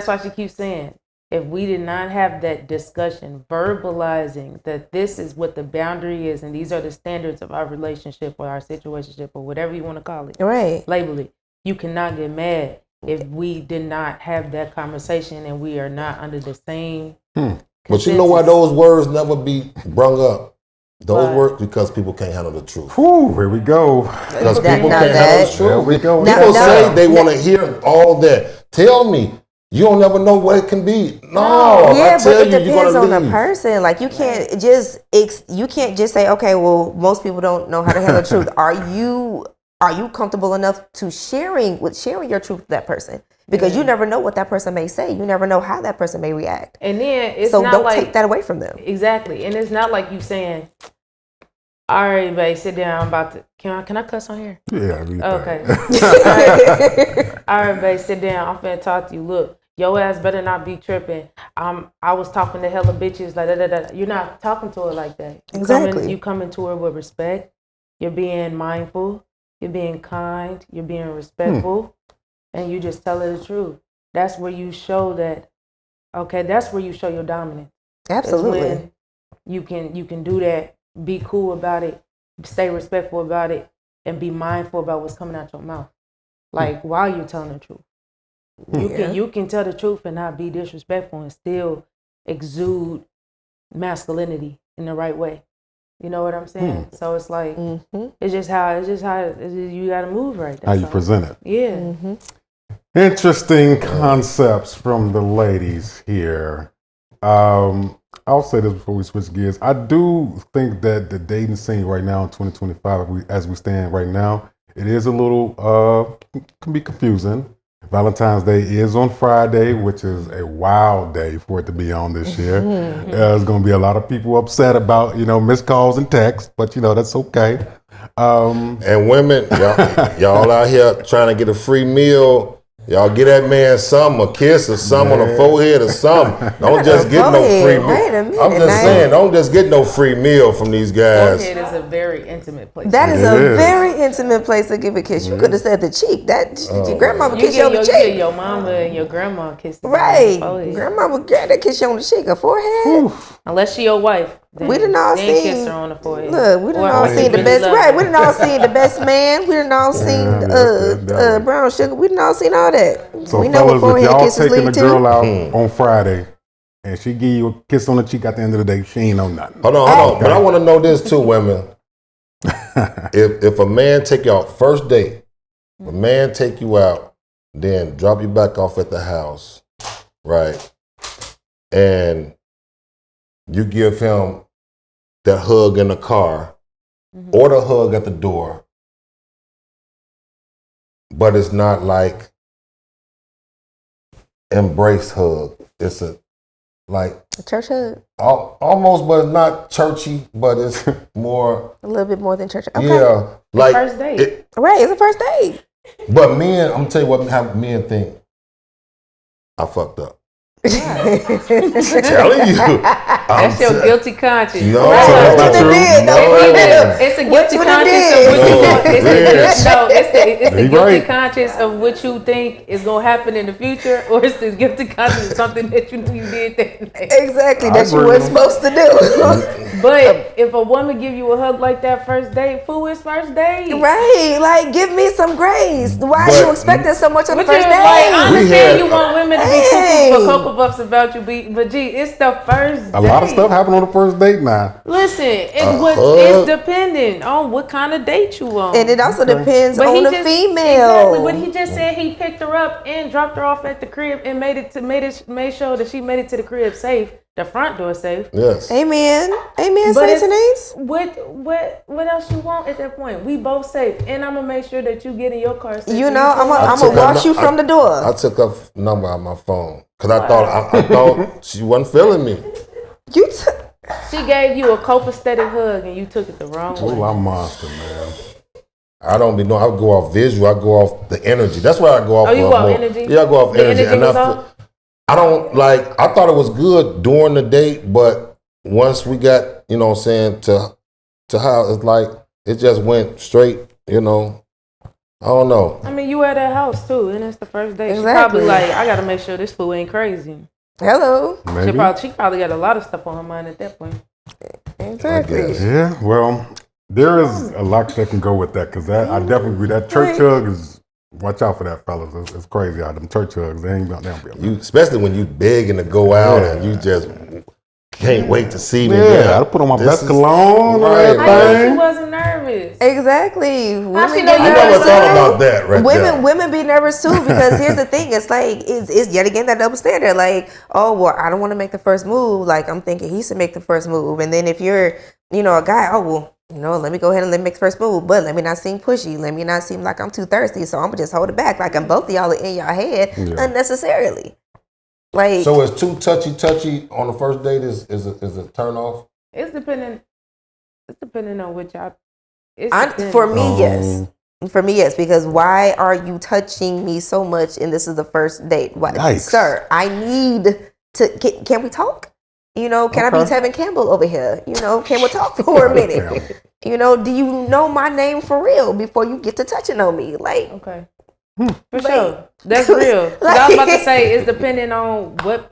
Speaker 4: why she keeps saying, if we did not have that discussion, verbalizing that this is what the boundary is and these are the standards of our relationship or our situationship or whatever you want to call it,
Speaker 6: right?
Speaker 4: Label it. You cannot get mad if we did not have that conversation and we are not under the same.
Speaker 3: But you know why those words never be brung up? Those words because people can't handle the truth.
Speaker 2: Whew, here we go.
Speaker 3: Because people can't handle the truth.
Speaker 2: There we go.
Speaker 3: People say they want to hear all that. Tell me, you don't never know what it can be. No,
Speaker 6: yeah,
Speaker 3: I tell
Speaker 6: but it
Speaker 3: you,
Speaker 6: depends on
Speaker 3: leave.
Speaker 6: the person. Like you can't just say, okay, well, most people don't know how to handle the truth. Are you comfortable enough to sharing your truth with that person? Because you never know what that person may say. You never know how that person may react.
Speaker 4: And then it's
Speaker 6: so
Speaker 4: not
Speaker 6: don't
Speaker 4: like,
Speaker 6: take that away from them.
Speaker 4: Exactly. And it's not like you saying, all right, babe, sit down. I'm about to, can I cuss on here?
Speaker 2: Yeah.
Speaker 4: Okay. All right, babe, sit down. I'm finna talk to you. Look, your ass better not be tripping. I was talking to hella bitches like that. You're not talking to her like that. You coming to her with respect. You're being mindful. You're being kind. You're being respectful. And you just tell her the truth. That's where you show that. Okay, that's where you show your dominance.
Speaker 6: Absolutely.
Speaker 4: You can do that. Be cool about it. Stay respectful about it, and be mindful about what's coming out your mouth. Like while you're telling the truth, you can tell the truth and not be disrespectful and still exude masculinity in the right way. You know what I'm saying? So it's like it's just how you got to move right.
Speaker 2: How you present it.
Speaker 4: Yeah.
Speaker 2: Interesting concepts from the ladies here. I'll say this before we switch gears. I do think that the dating scene right now in 2025, as we stand right now, it is a little can be confusing. Valentine's Day is on Friday, which is a wild day for it to be on this year. There's going to be a lot of people upset about, missed calls and texts, but that's okay.
Speaker 3: And women, y'all out here trying to get a free meal. Y'all get that man something, a kiss or something on the forehead or something. Don't just get no free meal. I'm just saying, don't just get no free meal from these guys.
Speaker 4: Forehead is a very intimate place.
Speaker 6: That is a very intimate place to give a kiss. You could have said the cheek. Your grandma would kiss you on the cheek.
Speaker 4: Your mama and your grandma kiss you
Speaker 6: right.
Speaker 4: on the forehead.
Speaker 6: Grandma would kiss you on the cheek, a forehead.
Speaker 4: Unless she your wife.
Speaker 6: We done all seen.
Speaker 4: Kiss her on the forehead.
Speaker 6: Look, we done all seen the best. Right, we done all seen the best man. We done all seen brown sugar. We done all seen all that.
Speaker 2: So
Speaker 6: we know
Speaker 2: fellas,
Speaker 6: what
Speaker 2: if y'all
Speaker 6: kisses
Speaker 2: taking
Speaker 6: lead
Speaker 2: a girl
Speaker 6: to.
Speaker 2: out on Friday and she give you a kiss on the cheek at the end of the day, she ain't know nothing.
Speaker 3: Hold on. But I want to know this too, women. If a man take you out first date, a man take you out, then drop you back off at the house, right? And you give him that hug in the car or the hug at the door, but it's not like embrace hug. It's a
Speaker 6: church hug.
Speaker 3: Almost, but it's not churchy, but it's more
Speaker 6: a little bit more than church. Okay.
Speaker 3: Yeah, like
Speaker 4: first date.
Speaker 6: Right, it's a first date.
Speaker 3: But men, I'm gonna tell you what have men think. I fucked up. Telling you.
Speaker 4: That's your guilty conscience.
Speaker 3: No,
Speaker 2: that's not true.
Speaker 4: It's a guilty conscience of what you want. It's the guilty conscience of what you think is gonna happen in the future, or it's the guilty conscience of something that you knew you did that night.
Speaker 6: Exactly, that you weren't supposed to do.
Speaker 4: But if a woman give you a hug like that first date, fool, it's first date.
Speaker 6: Right, like give me some grace. Why are you expecting so much on the first date?
Speaker 4: Like, I understand you want women to be cuckoo for Cocoa Puffs about you, but gee, it's the first
Speaker 2: A
Speaker 4: date.
Speaker 2: lot of stuff happened on the first date now.
Speaker 4: Listen, it's dependent on what kind of date you on.
Speaker 6: And it also depends on the female.
Speaker 4: Exactly, but he just said he picked her up and dropped her off at the crib and made sure that she made it to the crib safe, the front door safe.
Speaker 3: Yes.
Speaker 6: Amen. Amen.
Speaker 4: But
Speaker 6: Saints and aids.
Speaker 4: what else you want at that point? We both safe, and I'm gonna make sure that you get in your car safe.
Speaker 6: You know, I'm gonna watch you from the door.
Speaker 3: I took her number out of my phone because I thought she wasn't feeling me.
Speaker 4: She gave you a copacetic hug, and you took it the wrong way.
Speaker 2: Oh, I'm monster, man.
Speaker 3: I don't be knowing. I go off visual. I go off the energy. That's why I go off.
Speaker 4: Oh, you go off energy?
Speaker 3: Yeah, I go off
Speaker 4: The
Speaker 3: energy.
Speaker 4: energy was off?
Speaker 3: I don't like. I thought it was good during the date, but once we got, you know what I'm saying, to how it's like, it just went straight. You know, I don't know.
Speaker 4: I mean, you at that house too, and it's the first date.
Speaker 6: Exactly.
Speaker 4: She probably like, I gotta make sure this fool ain't crazy.
Speaker 6: Hello.
Speaker 2: Maybe.
Speaker 4: She probably got a lot of stuff on her mind at that point.
Speaker 6: Exactly.
Speaker 2: Yeah, well, there is a lot that can go with that because I definitely agree. That church hug is, watch out for that, fellas. It's crazy out them church hugs. They ain't about them.
Speaker 3: You, especially when you begging to go out and you just can't wait to see me.
Speaker 2: Yeah, I put on my best cologne
Speaker 3: right.
Speaker 2: and
Speaker 4: I know she
Speaker 2: everything.
Speaker 4: wasn't nervous.
Speaker 6: Exactly.
Speaker 4: How
Speaker 6: Women
Speaker 4: she
Speaker 6: get
Speaker 4: know you
Speaker 3: I never
Speaker 6: nervous
Speaker 3: thought
Speaker 6: too.
Speaker 3: about that right there.
Speaker 6: Women be nervous too because here's the thing. It's like it's yet again that double standard. Like, oh well, I don't want to make the first move. Like I'm thinking he should make the first move, and then if you're, a guy, oh well, let me go ahead and let me make the first move, but let me not seem pushy. Let me not seem like I'm too thirsty. So I'm gonna just hold it back. Like I'm both of y'all are in your head unnecessarily. Like,
Speaker 3: So is too touchy on the first date is a turn off?
Speaker 4: It's depending on which y'all.
Speaker 6: For me, yes. For me, yes, because why are you touching me so much and this is the first date? Why,
Speaker 2: Yikes.
Speaker 6: sir, I need to, can we talk? Can I be Tevin Campbell over here? Can we talk for a minute? Do you know my name for real before you get to touching on me? Like,
Speaker 4: Okay. For sure. That's real. 'Cause I was about to say, it's depending on what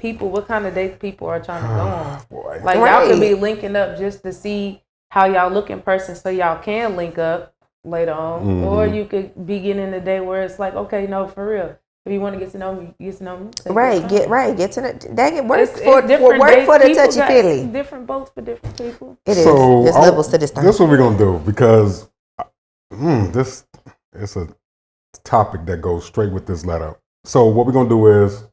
Speaker 4: kind of dates people are trying to go on.
Speaker 2: Boy.
Speaker 4: Like, y'all could be linking up just to see how y'all look in person so y'all can link up later on. Or you could be getting in a day where it's like, okay, no, for real. If you want to get to know me, get to know me.
Speaker 6: Get to the, dang it, work
Speaker 4: It's
Speaker 6: for the
Speaker 4: People
Speaker 6: touchy
Speaker 4: got
Speaker 6: feely.
Speaker 4: different boats for different people.
Speaker 6: It is.
Speaker 2: So
Speaker 6: There's levels to this thing.
Speaker 2: This is what we're gonna do because this is a topic that goes straight with this letter. So what we're gonna do is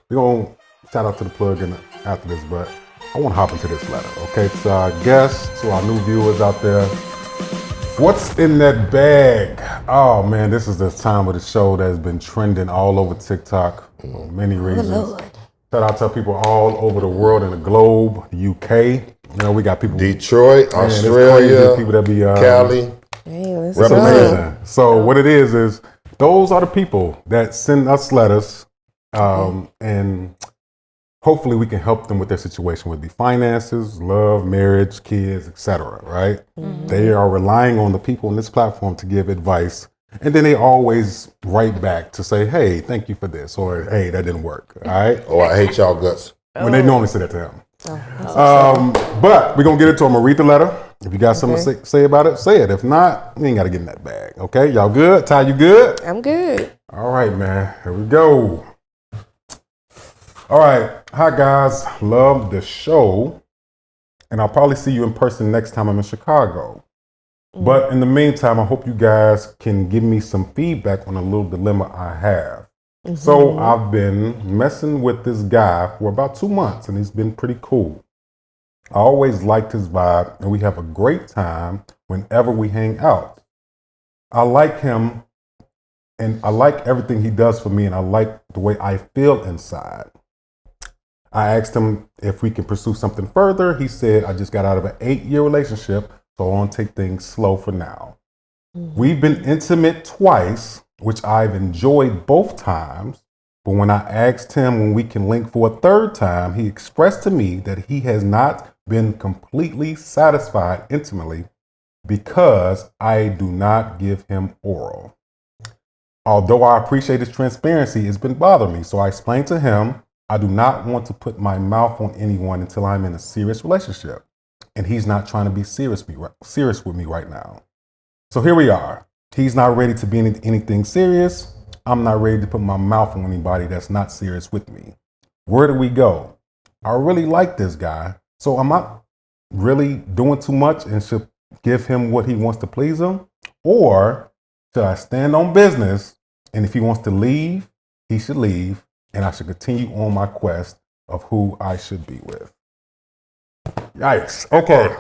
Speaker 2: we're gonna shout out to the plug in after this, but I want to hop into this letter. Okay, to our guests, to our new viewers out there. What's in that bag? Oh man, this is the time of the show that has been trending all over TikTok for many reasons.
Speaker 6: Lord.
Speaker 2: Shout out to people all over the world and the globe, the UK. We got people
Speaker 3: Detroit,
Speaker 2: man, it's
Speaker 3: Australia,
Speaker 2: crazy, people that be
Speaker 3: Cali.
Speaker 6: Hey,
Speaker 2: It's
Speaker 6: listen up.
Speaker 2: amazing. So what it is those are the people that send us letters, and hopefully we can help them with their situation, with the finances, love, marriage, kids, etc. Right? They are relying on the people on this platform to give advice, and then they always write back to say, "Hey, thank you for this," or "Hey, that didn't work." All right?
Speaker 3: Oh, I hate y'all guts.
Speaker 2: When they normally say that to them. But we're gonna get into it. I'm gonna read the letter. If you got something to say about it, say it. If not, you ain't gotta get in that bag. Okay? Y'all good? Ty, you good?
Speaker 6: I'm good.
Speaker 2: All right, man. Here we go. All right. Hi, guys. Love the show. And I'll probably see you in person next time I'm in Chicago. But in the meantime, I hope you guys can give me some feedback on a little dilemma I have. So I've been messing with this guy for about 2 months, and he's been pretty cool. I always liked his vibe, and we have a great time whenever we hang out. I like him, and I like everything he does for me, and I like the way I feel inside. I asked him if we can pursue something further. He said, I just got out of an 8-year relationship, so I want to take things slow for now. We've been intimate twice, which I've enjoyed both times. But when I asked him when we can link for a third time, he expressed to me that he has not been completely satisfied intimately because I do not give him oral. Although I appreciate his transparency, it's been bothering me. So I explained to him, I do not want to put my mouth on anyone until I'm in a serious relationship. And he's not trying to be serious with me right now. So here we are. He's not ready to be anything serious. I'm not ready to put my mouth on anybody that's not serious with me. Where do we go? I really like this guy. So am I really doing too much and should give him what he wants to please him? Or should I stand on business, and if he wants to leave, he should leave, and I should continue on my quest of who I should be with? Yikes. Okay.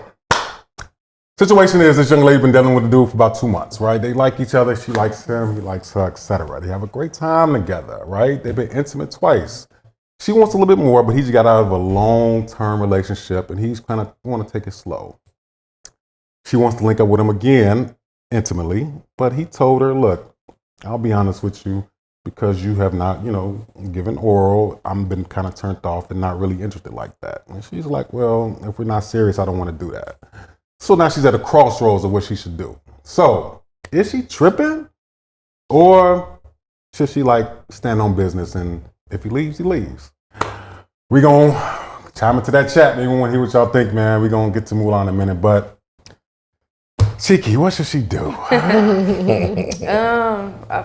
Speaker 2: Situation is, this young lady been dealing with a dude for about 2 months, right? They like each other. She likes him. He likes her, etc. They have a great time together, right? They've been intimate twice. She wants a little bit more, but he just got out of a long-term relationship, and he's kind of want to take it slow. She wants to link up with him again intimately, but he told her, look, I'll be honest with you, because you have not, given oral, I've been kind of turned off and not really interested like that. And she's like, well, if we're not serious, I don't want to do that. So now she's at a crossroads of what she should do. So is she tripping, or should she stand on business, and if he leaves, he leaves? We're going to chime into that chat. Maybe we want to hear what y'all think, man. We're going to get to Moolah in a minute, but Cheeky, what should she do?
Speaker 4: I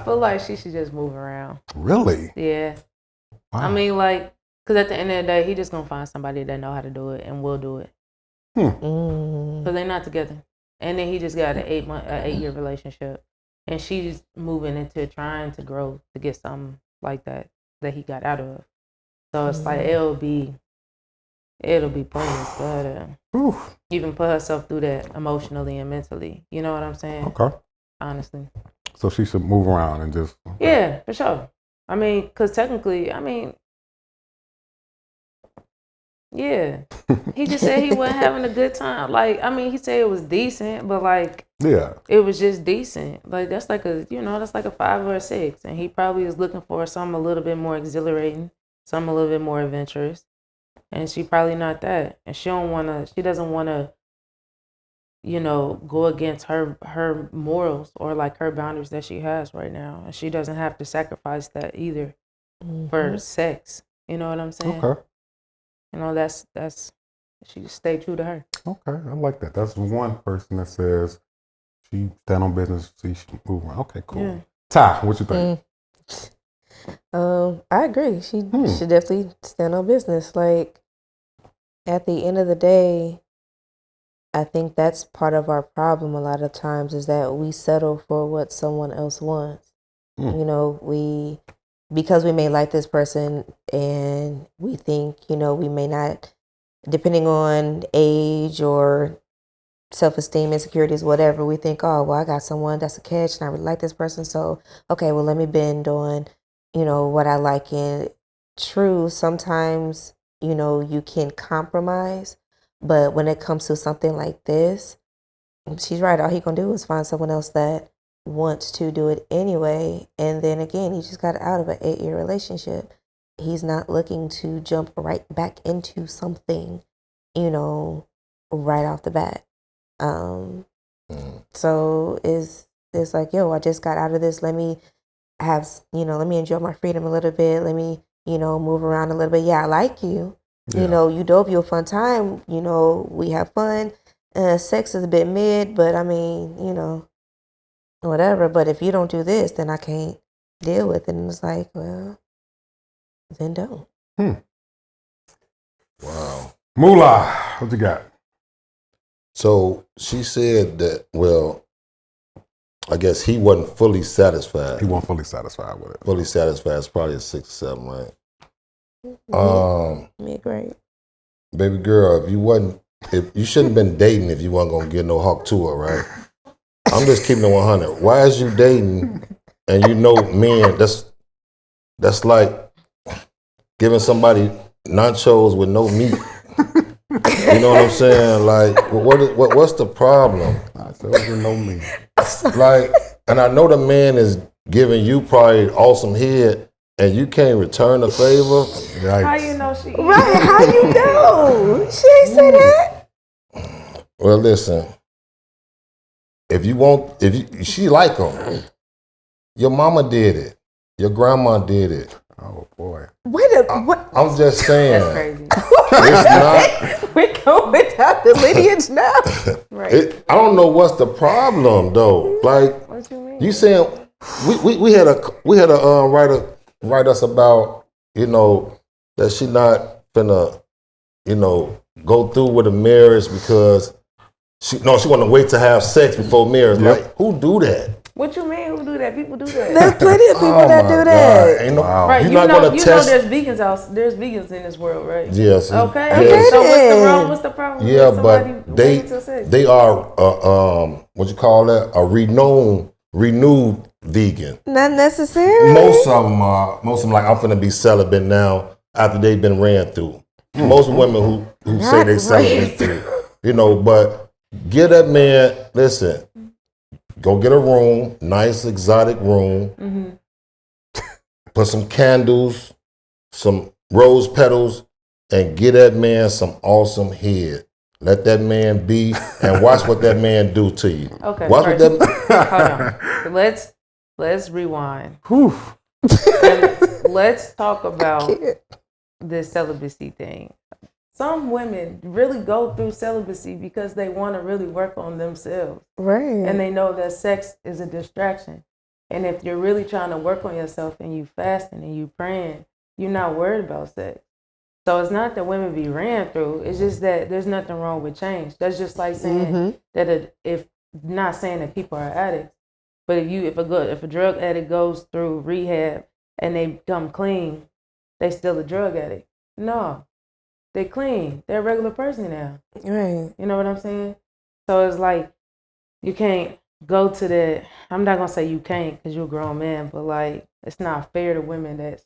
Speaker 4: feel like she should just move around.
Speaker 2: Really?
Speaker 4: Yeah.
Speaker 2: Wow.
Speaker 4: I mean, because at the end of the day, he just gonna find somebody that know how to do it and will do it. Because they're not together. And then he just got an 8-year relationship, and she's moving into trying to grow to get something like that he got out of. So it's like it'll be pointless for her to even put herself through that emotionally and mentally. You know what I'm saying?
Speaker 2: Okay.
Speaker 4: Honestly.
Speaker 2: So she should move around and just... Okay.
Speaker 4: Yeah, for sure. I mean, because technically, yeah. He just said he wasn't having a good time. He said it was decent, but
Speaker 2: yeah,
Speaker 4: it was just decent. That's like a 5 or a 6. And he probably is looking for something a little bit more exhilarating, something a little bit more adventurous. And she probably not that. And she doesn't want to, go against her morals or her boundaries that she has right now. And she doesn't have to sacrifice that either for sex. You know what I'm saying?
Speaker 2: Okay.
Speaker 4: That's she just stay true to her.
Speaker 2: Okay, I like that. That's one person that says she stand on business, she should move around. Okay, cool. Yeah. Ty, what you think?
Speaker 6: I agree. She should definitely stand on business. At the end of the day, I think that's part of our problem a lot of times, is that we settle for what someone else wants. Because we may like this person, and we think, we may not, depending on age or self-esteem, insecurities, whatever, we think, oh, well, I got someone that's a catch and I really like this person. So, okay, well, let me bend on, what I like. And true, sometimes, you can compromise. But when it comes to something like this, she's right. All he gonna do is find someone else that wants to do it anyway. And then again, he just got out of an 8-year relationship. He's not looking to jump right back into something, right off the bat. So it's like, yo, I just got out of this. Let me have, let me enjoy my freedom a little bit. Let me, move around a little bit. Yeah, I like you. Yeah. You dope, you a fun time. We have fun. Sex is a bit mid, but whatever. But if you don't do this, then I can't deal with it. And it's like, well, then don't.
Speaker 3: Wow.
Speaker 2: Moolah, what you got?
Speaker 3: So she said that, well, I guess he wasn't fully satisfied.
Speaker 2: He wasn't fully satisfied with it.
Speaker 3: Fully satisfied is probably a 6 or 7, right?
Speaker 6: Great.
Speaker 3: Baby girl, if you shouldn't have been dating if you weren't gonna get no hawk to her, right? I'm just keeping it 100. Why is you dating and men, that's like giving somebody nachos with no meat. You know what I'm saying? What's the problem?
Speaker 2: Nachos with no meat.
Speaker 3: And I know the man is giving you probably awesome head, and you can't return the favor.
Speaker 4: How you know she?
Speaker 6: Right? How you know? She ain't say that.
Speaker 3: Well, listen. She like them. Your mama did it. Your grandma did it.
Speaker 2: Oh boy.
Speaker 6: What?
Speaker 3: I'm just saying.
Speaker 4: That's crazy.
Speaker 3: It's not.
Speaker 6: We're going down the lineage now.
Speaker 4: Right.
Speaker 3: I don't know what's the problem though. Like
Speaker 4: What you mean?
Speaker 3: you saying we had a write us about that she not finna go through with a marriage because she want to wait to have sex before marriage.
Speaker 2: Yep.
Speaker 3: Like who do that?
Speaker 4: What you mean? Who do that? People do that.
Speaker 6: There's plenty of people that do that.
Speaker 3: Ain't no,
Speaker 2: Wow.
Speaker 4: Right,
Speaker 3: You're
Speaker 4: you
Speaker 3: not
Speaker 4: know,
Speaker 3: gonna test.
Speaker 4: there's vegans out. There's vegans in this world, right?
Speaker 3: Yes.
Speaker 4: Okay.
Speaker 3: Yes.
Speaker 4: So what's the wrong? What's the problem?
Speaker 3: Yeah,
Speaker 4: with somebody
Speaker 3: but
Speaker 4: waiting till sex?
Speaker 3: they are what you call that? A renewed vegan.
Speaker 6: Not necessarily.
Speaker 3: Most of them like I'm finna be celibate now after they've been ran through. Most women who say they celibate through, but give that man, listen, go get a room, nice exotic room, put some candles, some rose petals, and give that man some awesome head. Let that man be and watch what that man do to you.
Speaker 4: Okay.
Speaker 3: Watch what that
Speaker 4: Hold on. Let's rewind. And let's talk about this celibacy thing. Some women really go through celibacy because they want to really work on themselves.
Speaker 6: Right.
Speaker 4: And they know that sex is a distraction. And if you're really trying to work on yourself and you fasting and you praying, you're not worried about sex. So it's not that women be ran through. It's just that there's nothing wrong with change. That's just like saying that not saying that people are addicts, but if a drug addict goes through rehab and they become clean, they still a drug addict. No, they clean. They're a regular person now.
Speaker 6: Right.
Speaker 4: You know what I'm saying? So it's like you can't go to that. I'm not gonna say you can't because you're a grown man, but like it's not fair to women that's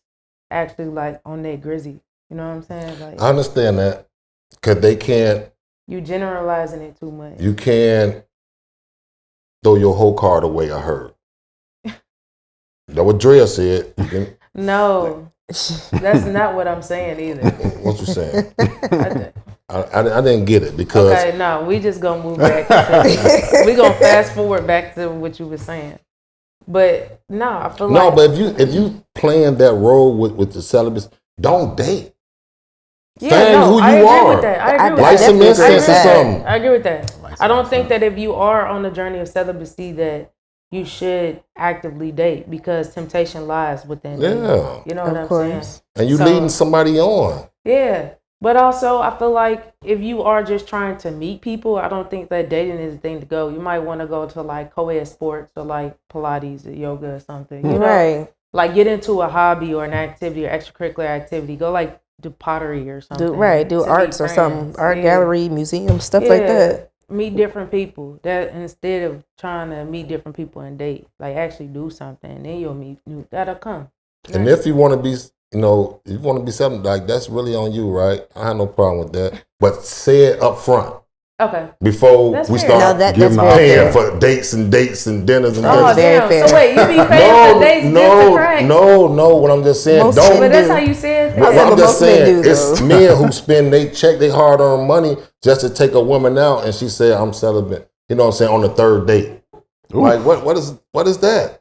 Speaker 4: actually like on their grizzy. You know what I'm saying? Like
Speaker 3: I understand that because they can't.
Speaker 4: you generalizing it too much.
Speaker 3: You can't throw your whole card away. I heard. That's what Drea said. You can,
Speaker 4: No, that's not what I'm saying either.
Speaker 3: what you saying? I didn't get it because
Speaker 4: Okay, no, we just gonna move back. We gonna fast forward back to what you were saying. But no, I feel like
Speaker 3: but if you playing that role with the celibacy, don't date. Find who
Speaker 4: I
Speaker 3: you
Speaker 4: agree
Speaker 3: are.
Speaker 4: with that. I agree with
Speaker 3: Light
Speaker 4: that.
Speaker 3: some incense or something.
Speaker 4: I agree with that. I don't think that if you are on the journey of celibacy that you should actively date because temptation lies within you.
Speaker 3: Yeah.
Speaker 4: You know what
Speaker 6: Of
Speaker 4: I'm
Speaker 6: course.
Speaker 4: saying?
Speaker 3: And you
Speaker 4: So-
Speaker 3: leading somebody on.
Speaker 4: Yeah. But also, I feel like if you are just trying to meet people, I don't think that dating is the thing to go. You might want to go to like co-ed sports or like Pilates or yoga or something. You know?
Speaker 6: Right.
Speaker 4: Like get into a hobby or an activity or extracurricular activity. Go like do pottery or something.
Speaker 6: Do
Speaker 4: to
Speaker 6: arts
Speaker 4: meet
Speaker 6: or something.
Speaker 4: friends.
Speaker 6: Art
Speaker 4: Yeah.
Speaker 6: gallery, museum, stuff like that.
Speaker 4: Meet different people. That instead of trying to meet different people and date, like actually do something, and then you'll meet new. That'll come.
Speaker 3: And if you want to be, you want to be something like that's really on you, right? I have no problem with that. But say it up front
Speaker 4: Okay.
Speaker 3: before
Speaker 4: That's
Speaker 3: we
Speaker 4: fair.
Speaker 3: start
Speaker 6: No, that's
Speaker 2: Give 'em
Speaker 6: very
Speaker 3: paying
Speaker 6: fair.
Speaker 3: for dates and dinners and
Speaker 4: Oh
Speaker 3: dinners.
Speaker 6: very
Speaker 4: damn!
Speaker 6: fair.
Speaker 4: So wait, you be paying for dates just to crack?
Speaker 3: No. What I'm just saying,
Speaker 6: Most
Speaker 3: don't.
Speaker 4: But that's
Speaker 6: do.
Speaker 4: how you said
Speaker 6: Most
Speaker 4: that.
Speaker 3: I'm
Speaker 6: of
Speaker 3: just
Speaker 6: most men
Speaker 3: saying,
Speaker 6: do,
Speaker 3: it's
Speaker 6: though.
Speaker 3: men who spend they hard-earned money just to take a woman out, and she said, "I'm celibate." You know what I'm saying? On the third date, like what is that?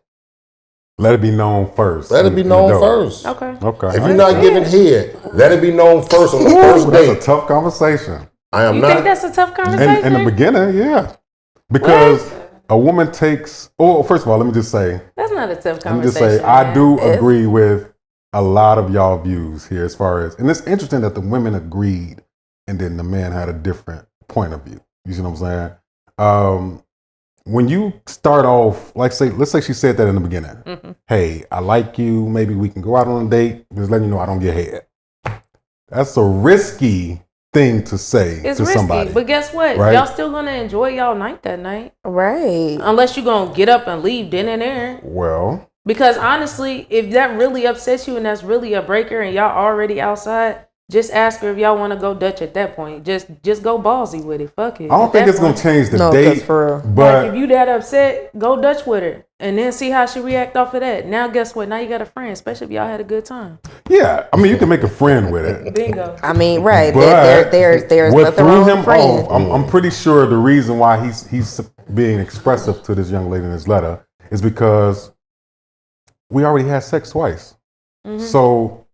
Speaker 2: Let it be known first.
Speaker 3: Let it be
Speaker 2: in the
Speaker 3: known
Speaker 2: door.
Speaker 3: first.
Speaker 4: Okay.
Speaker 2: Okay.
Speaker 3: If you're not giving head, let it be known first on the first
Speaker 2: That's a
Speaker 3: date.
Speaker 2: tough conversation.
Speaker 3: I am
Speaker 4: You
Speaker 3: not.
Speaker 4: think that's a tough conversation?
Speaker 2: In the beginning, yeah. Because a woman takes, first of all, let me just say,
Speaker 4: That's not a tough
Speaker 2: let me just
Speaker 4: conversation.
Speaker 2: say, I
Speaker 4: man.
Speaker 2: do agree with a lot of y'all views here as far as, and it's interesting that the women agreed and then the man had a different point of view. You see what I'm saying? When you start off, let's say she said that in the beginning.
Speaker 4: Mhm.
Speaker 2: Hey, I like you. Maybe we can go out on a date. Just letting you know I don't get head. That's a risky thing to say
Speaker 4: It's
Speaker 2: to
Speaker 4: risky,
Speaker 2: somebody.
Speaker 4: but guess what?
Speaker 2: Right?
Speaker 4: Y'all still gonna enjoy y'all night that night,
Speaker 6: Right.
Speaker 4: unless you gonna get up and leave then and there.
Speaker 2: Well,
Speaker 4: Because honestly, if that really upsets you and that's really a breaker and y'all already outside, just ask her if y'all want to go Dutch at that point. Just go ballsy with it. Fuck it.
Speaker 2: I don't think it's going to change the date. But
Speaker 4: like, if you that upset, go Dutch with her. And then see how she react off of that. Now, guess what? Now you got a friend, especially if y'all had a good time.
Speaker 2: Yeah. I mean, you can make a friend with it.
Speaker 4: Bingo.
Speaker 6: I mean, right.
Speaker 2: But
Speaker 6: There's
Speaker 2: what
Speaker 6: nothing
Speaker 2: threw
Speaker 6: wrong
Speaker 2: him
Speaker 6: with friends.
Speaker 2: off, I'm pretty sure the reason why he's being expressive to this young lady in his letter is because we already had sex twice.
Speaker 4: Mm-hmm.
Speaker 2: So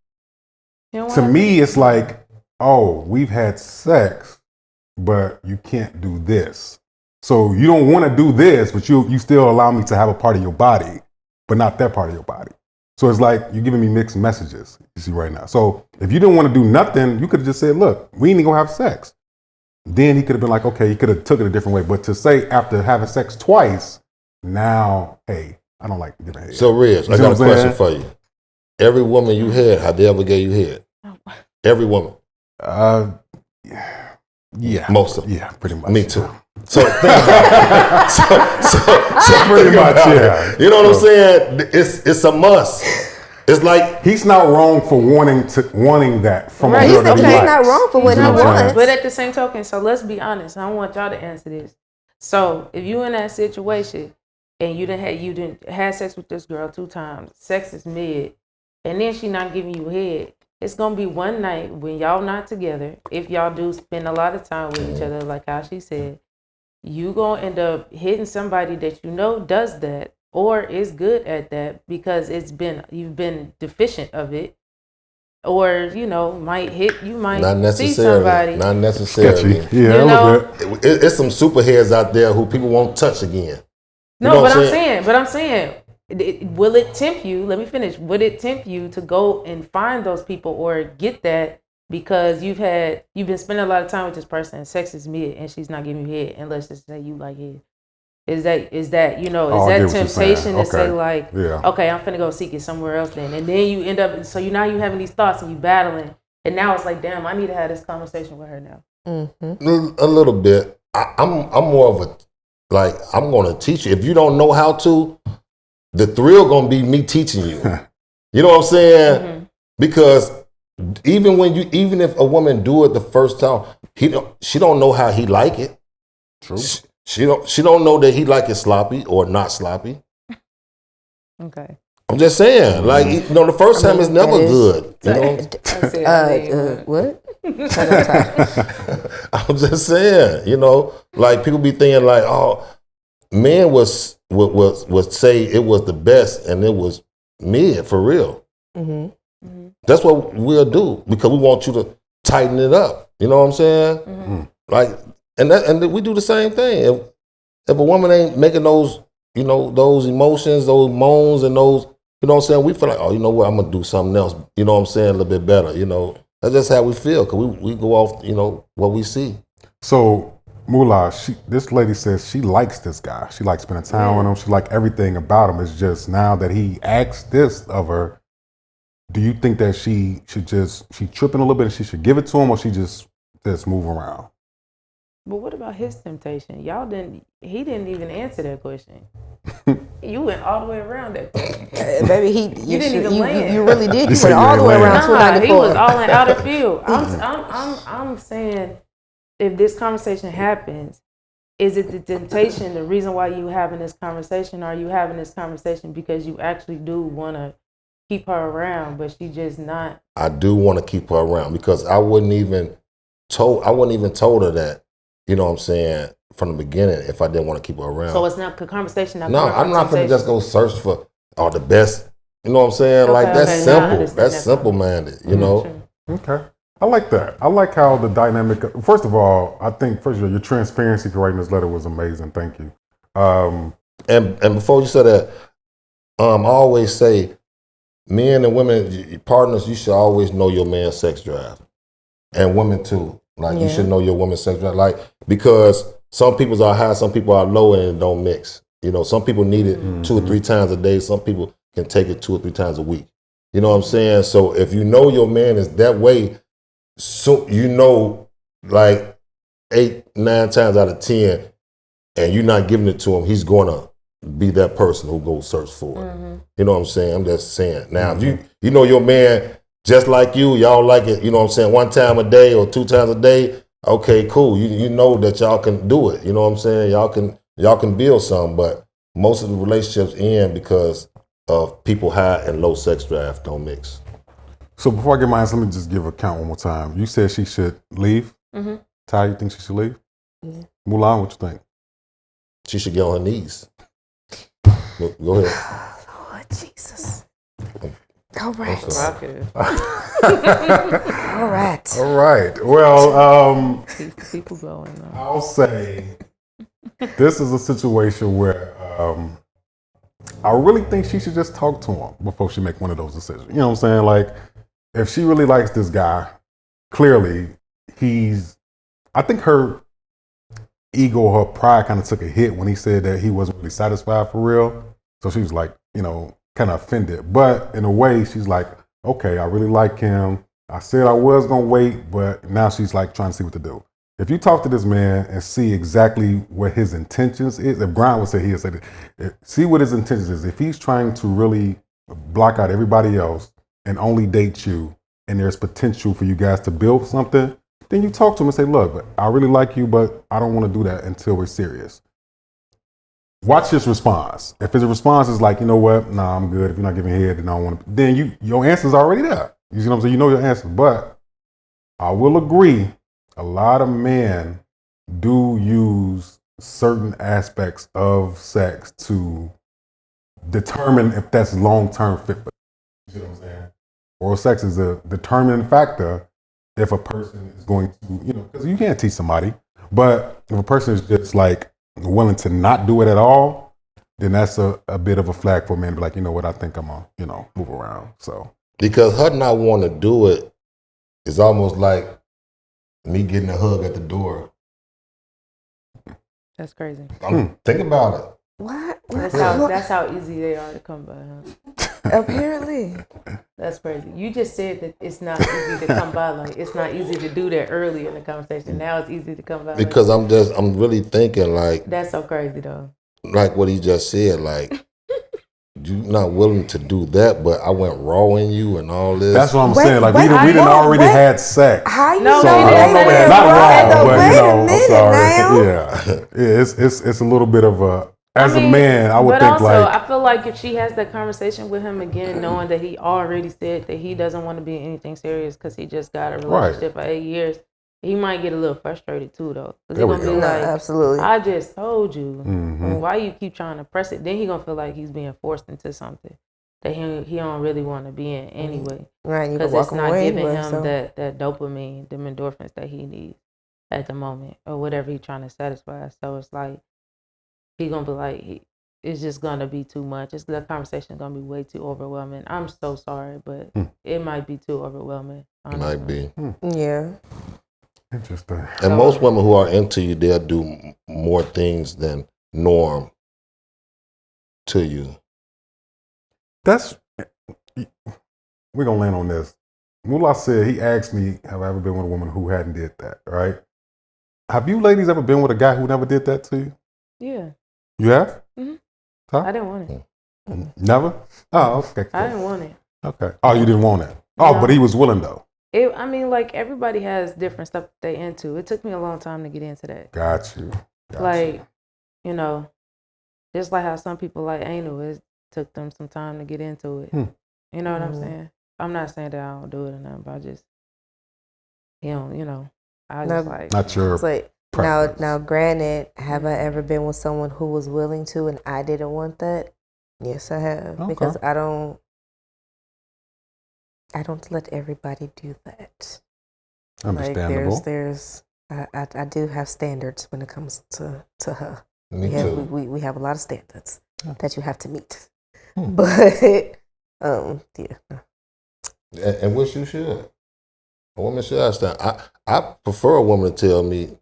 Speaker 2: to me, it's like, oh, we've had sex, but you can't do this. So you don't want to do this, but you still allow me to have a part of your body, but not that part of your body. So it's like you're giving me mixed messages, you see right now. So if you didn't want to do nothing, you could have just said, look, we ain't gonna have sex. Then he could have been like, okay, he could have took it a different way. But to say after having sex twice, now, hey, I don't like giving head.
Speaker 3: So Reg, I got a question for you. Every woman you had, have they ever gave you head? Every woman.
Speaker 2: Yeah.
Speaker 3: Most of them.
Speaker 2: Yeah, pretty much.
Speaker 3: Me too. So think about it. So
Speaker 2: pretty much, yeah.
Speaker 3: You know what I'm saying? It's a must. It's like
Speaker 2: he's not wrong for wanting that from
Speaker 6: right.
Speaker 2: a girl that he likes.
Speaker 6: He's not wrong for what he wants.
Speaker 4: But at the same token, so let's be honest. I want y'all to answer this. So if you in that situation and you didn't have sex with this girl 2 times, sex is mid, and then she not giving you head, it's gonna be one night when y'all not together. If y'all do spend a lot of time with each other, like how she said, you gonna end up hitting somebody that you know does that or is good at that because you've been deficient of it, or might see somebody.
Speaker 3: Not necessarily.
Speaker 2: Sketchy. Yeah,
Speaker 3: it's some super heads out there who people won't touch again.
Speaker 4: No, but I'm saying, will it tempt you? Let me finish. Would it tempt you to go and find those people or get that because you've been spending a lot of time with this person and sex is mid and she's not giving you head, and let's just say you like head? Is that temptation to say like, okay, I'm finna go seek it somewhere else then, and then you end up now you having these thoughts and you battling, and now it's like, damn, I need to have this conversation with her now.
Speaker 6: Mm-hmm.
Speaker 3: A little bit. I'm more of a like, I'm gonna teach you. If you don't know how to, the thrill gonna be me teaching you. You know what I'm saying? Mm-hmm. Because even if a woman do it the first time, she don't know how he like it.
Speaker 2: True.
Speaker 3: She don't know that he like it sloppy or not sloppy.
Speaker 4: Okay.
Speaker 3: I'm just saying, like, the first time is never good. You know?
Speaker 6: What?
Speaker 3: I'm just saying, like people be thinking like, oh, men would say it was the best and it was mid for real. Mm-hmm. Mm-hmm. That's what we'll do because we want you to tighten it up. You know what I'm saying? Mm-hmm. Like, and we do the same thing. If a woman ain't making those, those emotions, those moans, and those, you know what I'm saying, we feel like, oh, you know what, I'm gonna do something else. You know what I'm saying, a little bit better. That's just how we feel because we go off, what we see.
Speaker 2: So Moolah, this lady says she likes this guy. She likes spending time with him. She likes everything about him. It's just now that he asks this of her, do you think that she tripping a little bit and she should give it to him, or she just move around?
Speaker 4: But what about his temptation? He didn't even answer that question. You went all the way around that question.
Speaker 6: Baby,
Speaker 4: you didn't even land.
Speaker 6: You really did. You went all the way around 294.
Speaker 4: He was all in outer field. I'm saying, if this conversation happens, is it the temptation, the reason why you having this conversation? Or are you having this conversation because you actually do want to keep her around, but she just not?
Speaker 3: I do want to keep her around because I wouldn't even told her that. You know what I'm saying? From the beginning, if I didn't want to keep her around.
Speaker 4: So it's not a conversation.
Speaker 3: No, I'm not going to just go search for the best. You know what I'm saying? Okay, that's simple. That's simple-minded, know?
Speaker 2: Okay. I like that. I like how the dynamic, first of all, I think, first of all, your transparency for writing this letter was amazing. Thank you.
Speaker 3: And before you said that, I always say, men and women, partners, you should always know your man's sex drive. And women too. Like, you should know your woman's sex drive. Like, because some people are high, some people are low, and it don't mix. Some people need it 2 or 3 times a day. Some people can take it 2 or 3 times a week. You know what I'm saying? So if you know your man is that way, so like 8, 9 times out of 10, and you're not giving it to him, he's gonna be that person who goes search for it. Mm-hmm. You know what I'm saying? I'm just saying. Now, if you know your man just like y'all like it, you know what I'm saying, 1 time a day or 2 times a day, okay, cool. You know that y'all can do it. You know what I'm saying? Y'all can build something, but most of the relationships end because of people high and low sex drive don't mix.
Speaker 2: So before I get my answer, let me just give a count one more time. You said she should leave.
Speaker 4: Mm-hmm.
Speaker 2: Ty, you think she should leave?
Speaker 6: Yeah.
Speaker 2: Mulan, what you think?
Speaker 3: She should get on her knees. Go ahead.
Speaker 6: Lord Jesus. All right. All right.
Speaker 2: All right. Well,
Speaker 4: People going on.
Speaker 2: I'll say this is a situation where I really think she should just talk to him before she make one of those decisions. You know what I'm saying? Like, if she really likes this guy, clearly I think her ego, her pride kind of took a hit when he said that he wasn't really satisfied for real. So she was like, kind of offended. But in a way, she's like, okay, I really like him. I said I was going to wait, but now she's like trying to see what to do. If you talk to this man and see exactly what his intentions is, if Brian would say, he'll say that, see what his intentions is. If he's trying to really block out everybody else and only date you, and there's potential for you guys to build something, then you talk to him and say, look, I really like you, but I don't want to do that until we're serious. Watch his response. If his response is like, you know what, nah, I'm good. If you're not giving head, then I don't want to. Then your answer's already there. You see what I'm saying? You know your answer. But I will agree, a lot of men do use certain aspects of sex to determine if that's long-term fit for them. You see what I'm saying? Oral sex is a determining factor if a person is going to, because you can't teach somebody, but if a person is just like willing to not do it at all, then that's a bit of a flag for a man to be like, you know what, I think I'm gonna, move around. So because
Speaker 3: her not wanting to do it is almost like me getting a hug at the door.
Speaker 4: That's crazy.
Speaker 3: Think about it.
Speaker 6: What?
Speaker 4: That's how easy they are to come by, huh?
Speaker 6: Apparently.
Speaker 4: That's crazy. You just said that it's not easy to come by. Like, it's not easy to do that early in the conversation. Now it's easy to come by.
Speaker 3: Because I'm really thinking like.
Speaker 4: That's so crazy though.
Speaker 3: Like what he just said, like, you're not willing to do that, but I went raw in you and all this.
Speaker 2: That's what I'm saying. Like, we didn't already had sex.
Speaker 6: How you
Speaker 4: no,
Speaker 6: so
Speaker 4: we didn't say
Speaker 2: not raw, but
Speaker 6: I'm sorry.
Speaker 2: Yeah, it's a little bit of a. As a man, I would think
Speaker 4: also,
Speaker 2: like.
Speaker 4: I feel like if she has that conversation with him again, knowing that he already said that he doesn't want to be in anything serious because he just got a relationship for 8 years, he might get a little frustrated too, though. Because he's gonna be like,
Speaker 6: absolutely.
Speaker 4: I just told you.
Speaker 2: Mm-hmm.
Speaker 4: Why you keep trying to press it? Then he gonna feel like he's being forced into something that he don't really want to be in anyway.
Speaker 6: Right,
Speaker 4: because it's not giving him that dopamine, them endorphins that he needs at the moment or whatever he's trying to satisfy. So it's like he gonna be like, it's just gonna be too much. The conversation is gonna be way too overwhelming. I'm so sorry, but it might be too overwhelming. Honestly.
Speaker 3: Might be.
Speaker 6: Yeah.
Speaker 2: Interesting.
Speaker 3: And most women who are into you, they'll do more things than norm to you.
Speaker 2: We're gonna land on this. Mullah said, he asked me, have I ever been with a woman who hadn't did that, right? Have you ladies ever been with a guy who never did that to you?
Speaker 4: Yeah.
Speaker 2: You have?
Speaker 4: Mm-hmm.
Speaker 2: Huh?
Speaker 4: I didn't want it.
Speaker 2: Never? Oh, okay. Cool.
Speaker 4: I didn't want it.
Speaker 2: Okay. Oh, you didn't want it. Oh,
Speaker 4: No.
Speaker 2: But he was willing though.
Speaker 4: Like everybody has different stuff that they into. It took me a long time to get into that.
Speaker 2: Got you.
Speaker 4: Just like how some people like anal, it took them some time to get into it. You know what I'm saying? I'm not saying that I don't do it or nothing, but I just,
Speaker 2: Not your
Speaker 6: like,
Speaker 2: preference.
Speaker 6: now, granted, have I ever been with someone who was willing to and I didn't want that? Yes, I have.
Speaker 2: Okay.
Speaker 6: Because I don't let everybody do that.
Speaker 2: Understandable.
Speaker 6: Like I do have standards when it comes to her.
Speaker 3: Me too.
Speaker 6: We have a lot of standards that you have to meet. But yeah.
Speaker 3: And which you should. A woman should understand. I prefer a woman to tell me,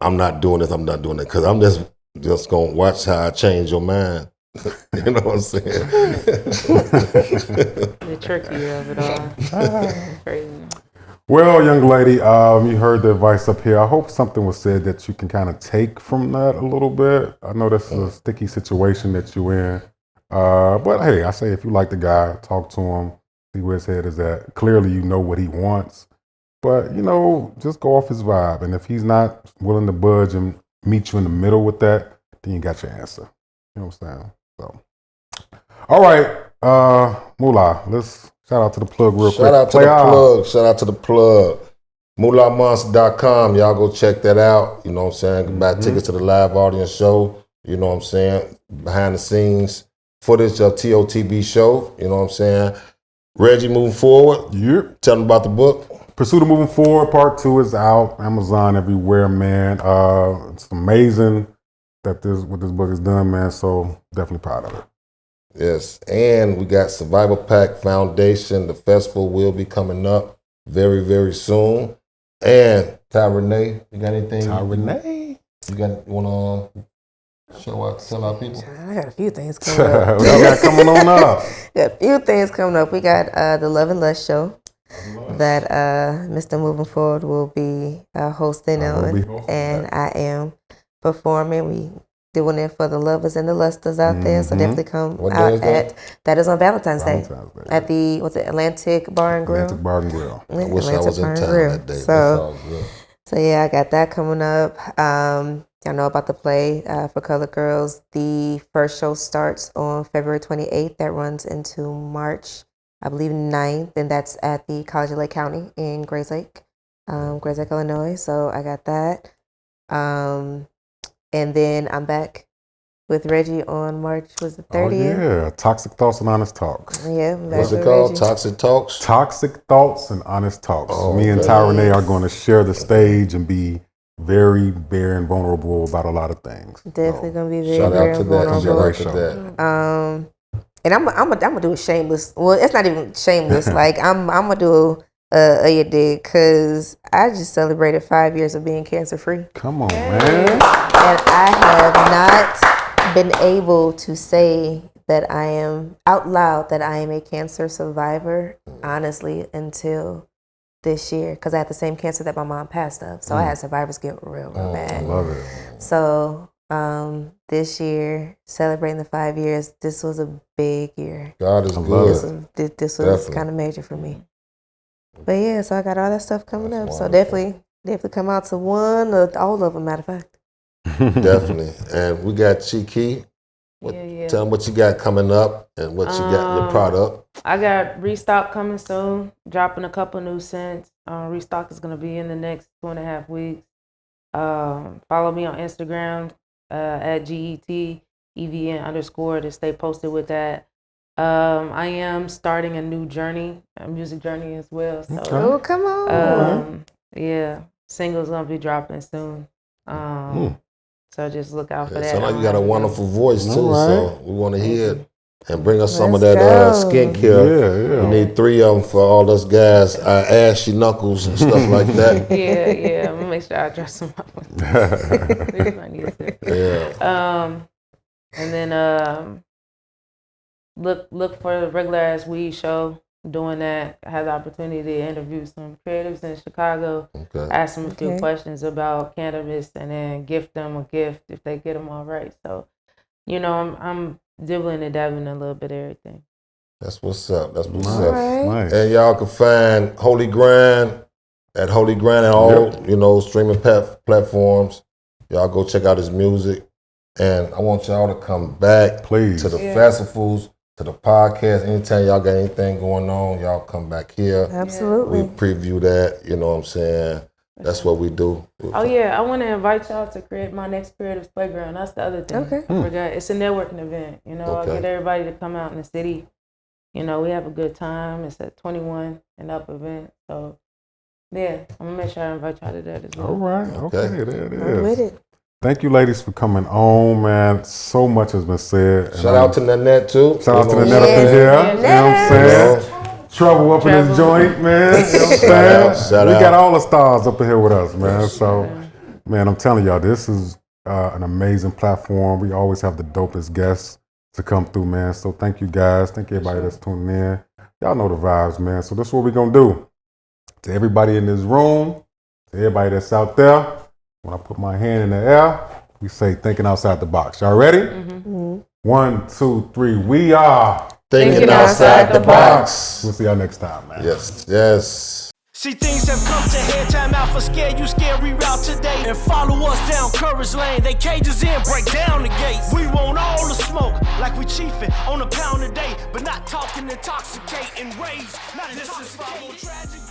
Speaker 3: I'm not doing this, I'm not doing it, because I'm just going to watch how I change your mind. You know what I'm saying?
Speaker 4: the tricky of it all. Crazy.
Speaker 2: Well, young lady, you heard the advice up here. I hope something was said that you can kind of take from that a little bit. I know this is a sticky situation that you're in. But hey, I say if you like the guy, talk to him. see where his head is at. Clearly, you know what he wants, but you know, just go off his vibe. And if he's not willing to budge and meet you in the middle with that, then you got your answer. You know what I'm saying? So, all right, Moolah, let's shout out to the plug real quick.
Speaker 3: Shout out to the plug. MoolahMonster.com. Y'all go check that out. You know what I'm saying? Buy tickets to the live audience show. You know what I'm saying? Behind the scenes footage of TOTB show. You know what I'm saying? Reggie, moving forward.
Speaker 2: Yep.
Speaker 3: Tell them about the book.
Speaker 2: Pursuit of Moving Forward, Part 2 is out. Amazon everywhere, man. It's amazing that what this book has done, man. So definitely proud of it.
Speaker 3: Yes. And we got Survival Pack Foundation. The festival will be coming up very, very soon. And Ty Renee, you got anything?
Speaker 2: Ty Renee.
Speaker 3: You want to tell our people?
Speaker 6: I got a few things coming up.
Speaker 2: What you got coming on up?
Speaker 6: Got a few things coming up. We got the Love and Lust show that Mr. Moving Forward will be hosting on, and I am performing. We doing it for the lovers and the lusters out there, so definitely come out that is on Valentine's Day at the Atlantic Bar and Grill.
Speaker 2: Atlantic Bar and Grill.
Speaker 3: I wish I was in town that day.
Speaker 6: So yeah, I got that coming up. Y'all know about the play for Colored Girls. The first show starts on February 28th. That runs into March, I believe, 9th, and that's at the College of Lake County in Grays Lake, Illinois. So I got that. And then I'm back with Reggie on March, was the 30th?
Speaker 2: Oh, yeah. Toxic Thoughts and Honest Talks.
Speaker 6: Yeah.
Speaker 3: What's it called? Reggie. Toxic Talks?
Speaker 2: Toxic Thoughts and Honest Talks.
Speaker 3: Oh,
Speaker 2: me and Ty Renee are going to share the stage and be very bare and vulnerable about a lot of things.
Speaker 6: Definitely going to be very
Speaker 3: shout out to
Speaker 6: vulnerable.
Speaker 3: that.
Speaker 6: And I'm gonna do a shameless. Well, it's not even shameless. Like I'm gonna do you dig, because I just celebrated 5 years of being cancer free.
Speaker 2: Come on, man.
Speaker 6: And I have not been able to say that I am out loud that I am a cancer survivor, honestly, until this year, because I had the same cancer that my mom passed of. So I had survivor's guilt real bad.
Speaker 2: I love it.
Speaker 6: So this year, celebrating the 5 years, this was a big year.
Speaker 3: God is good.
Speaker 6: This was kind of major for me. But yeah, so I got all that stuff coming up. So definitely come out to one or all of them, matter of fact.
Speaker 3: Definitely. And we got Chi-Key. Tell them what you got coming up and what you got, your product.
Speaker 4: I got Restock coming soon, dropping a couple new scents. Restock is going to be in the next 2.5 weeks. Follow me on Instagram at GETEVN_ to stay posted with that. I am starting a new journey, a music journey as well. So,
Speaker 6: oh, come on.
Speaker 4: Yeah, singles going to be dropping soon. So just look out for that.
Speaker 3: Sound like you got a wonderful voice too, so we want to hear it. And bring us some of
Speaker 6: Let's
Speaker 3: that
Speaker 6: go.
Speaker 3: skincare.
Speaker 2: Yeah.
Speaker 3: We need 3 of them for all us guys, our ashy knuckles and stuff like that.
Speaker 4: Yeah. I'm gonna make sure I dress them up.
Speaker 3: Yeah.
Speaker 4: And then look for the Regular Ass Weed show. Doing that, I had the opportunity to interview some creatives in Chicago.
Speaker 3: Okay.
Speaker 4: Ask them a few questions about cannabis, and then gift them a gift if they get them all right. So, I'm dibbling and dabbling a little bit of everything.
Speaker 3: That's what's up. That's what's
Speaker 6: All
Speaker 3: up.
Speaker 6: right.
Speaker 2: Nice.
Speaker 3: And y'all can find Holy Grind at Holy Grind and all streaming platforms. Y'all go check out his music. And I want y'all to come back
Speaker 2: Please.
Speaker 3: to the festivals, to the podcast. Anytime y'all got anything going on, y'all come back here.
Speaker 6: Absolutely.
Speaker 3: We preview that, you know what I'm saying? That's what we do.
Speaker 4: Oh yeah, I want to invite y'all to create my next Creatives Playground. That's the other thing.
Speaker 6: Okay.
Speaker 4: I forgot. It's a networking event. I'll get everybody to come out in the city. We have a good time. It's a 21 and up event. So yeah, I'm gonna make sure I invite y'all to that as well.
Speaker 2: All right. Okay. There it
Speaker 6: I'm with
Speaker 2: is.
Speaker 6: it.
Speaker 2: Thank you, ladies, for coming on, man. So much has been said.
Speaker 3: Shout out to Nanette, too.
Speaker 2: Shout out to Nanette up in here.
Speaker 4: Yes.
Speaker 2: You know what I'm saying? Trouble up in this joint, man. You know what I'm saying? We got all the stars up in here with us, man. So, man, I'm telling y'all, this is an amazing platform. We always have the dopest guests to come through, man. So thank you, guys. Thank everybody that's tuning in. Y'all know the vibes, man. So this is what we're going to do. To everybody in this room, to everybody that's out there, when I put my hand in the air, we say thinking outside the box. Y'all ready? 1, 2, 3. We are
Speaker 3: Thinking outside the box.
Speaker 2: We'll see y'all next time, man.
Speaker 3: Yes, yes.
Speaker 1: See, things have come to head. Time out for Scare You Scared. Reroute today and follow us down Courage Lane. They cages in, break down the gates. We want all the smoke, like we chiefin' on a pound a day, but not talking intoxicating rage. Not intoxicating.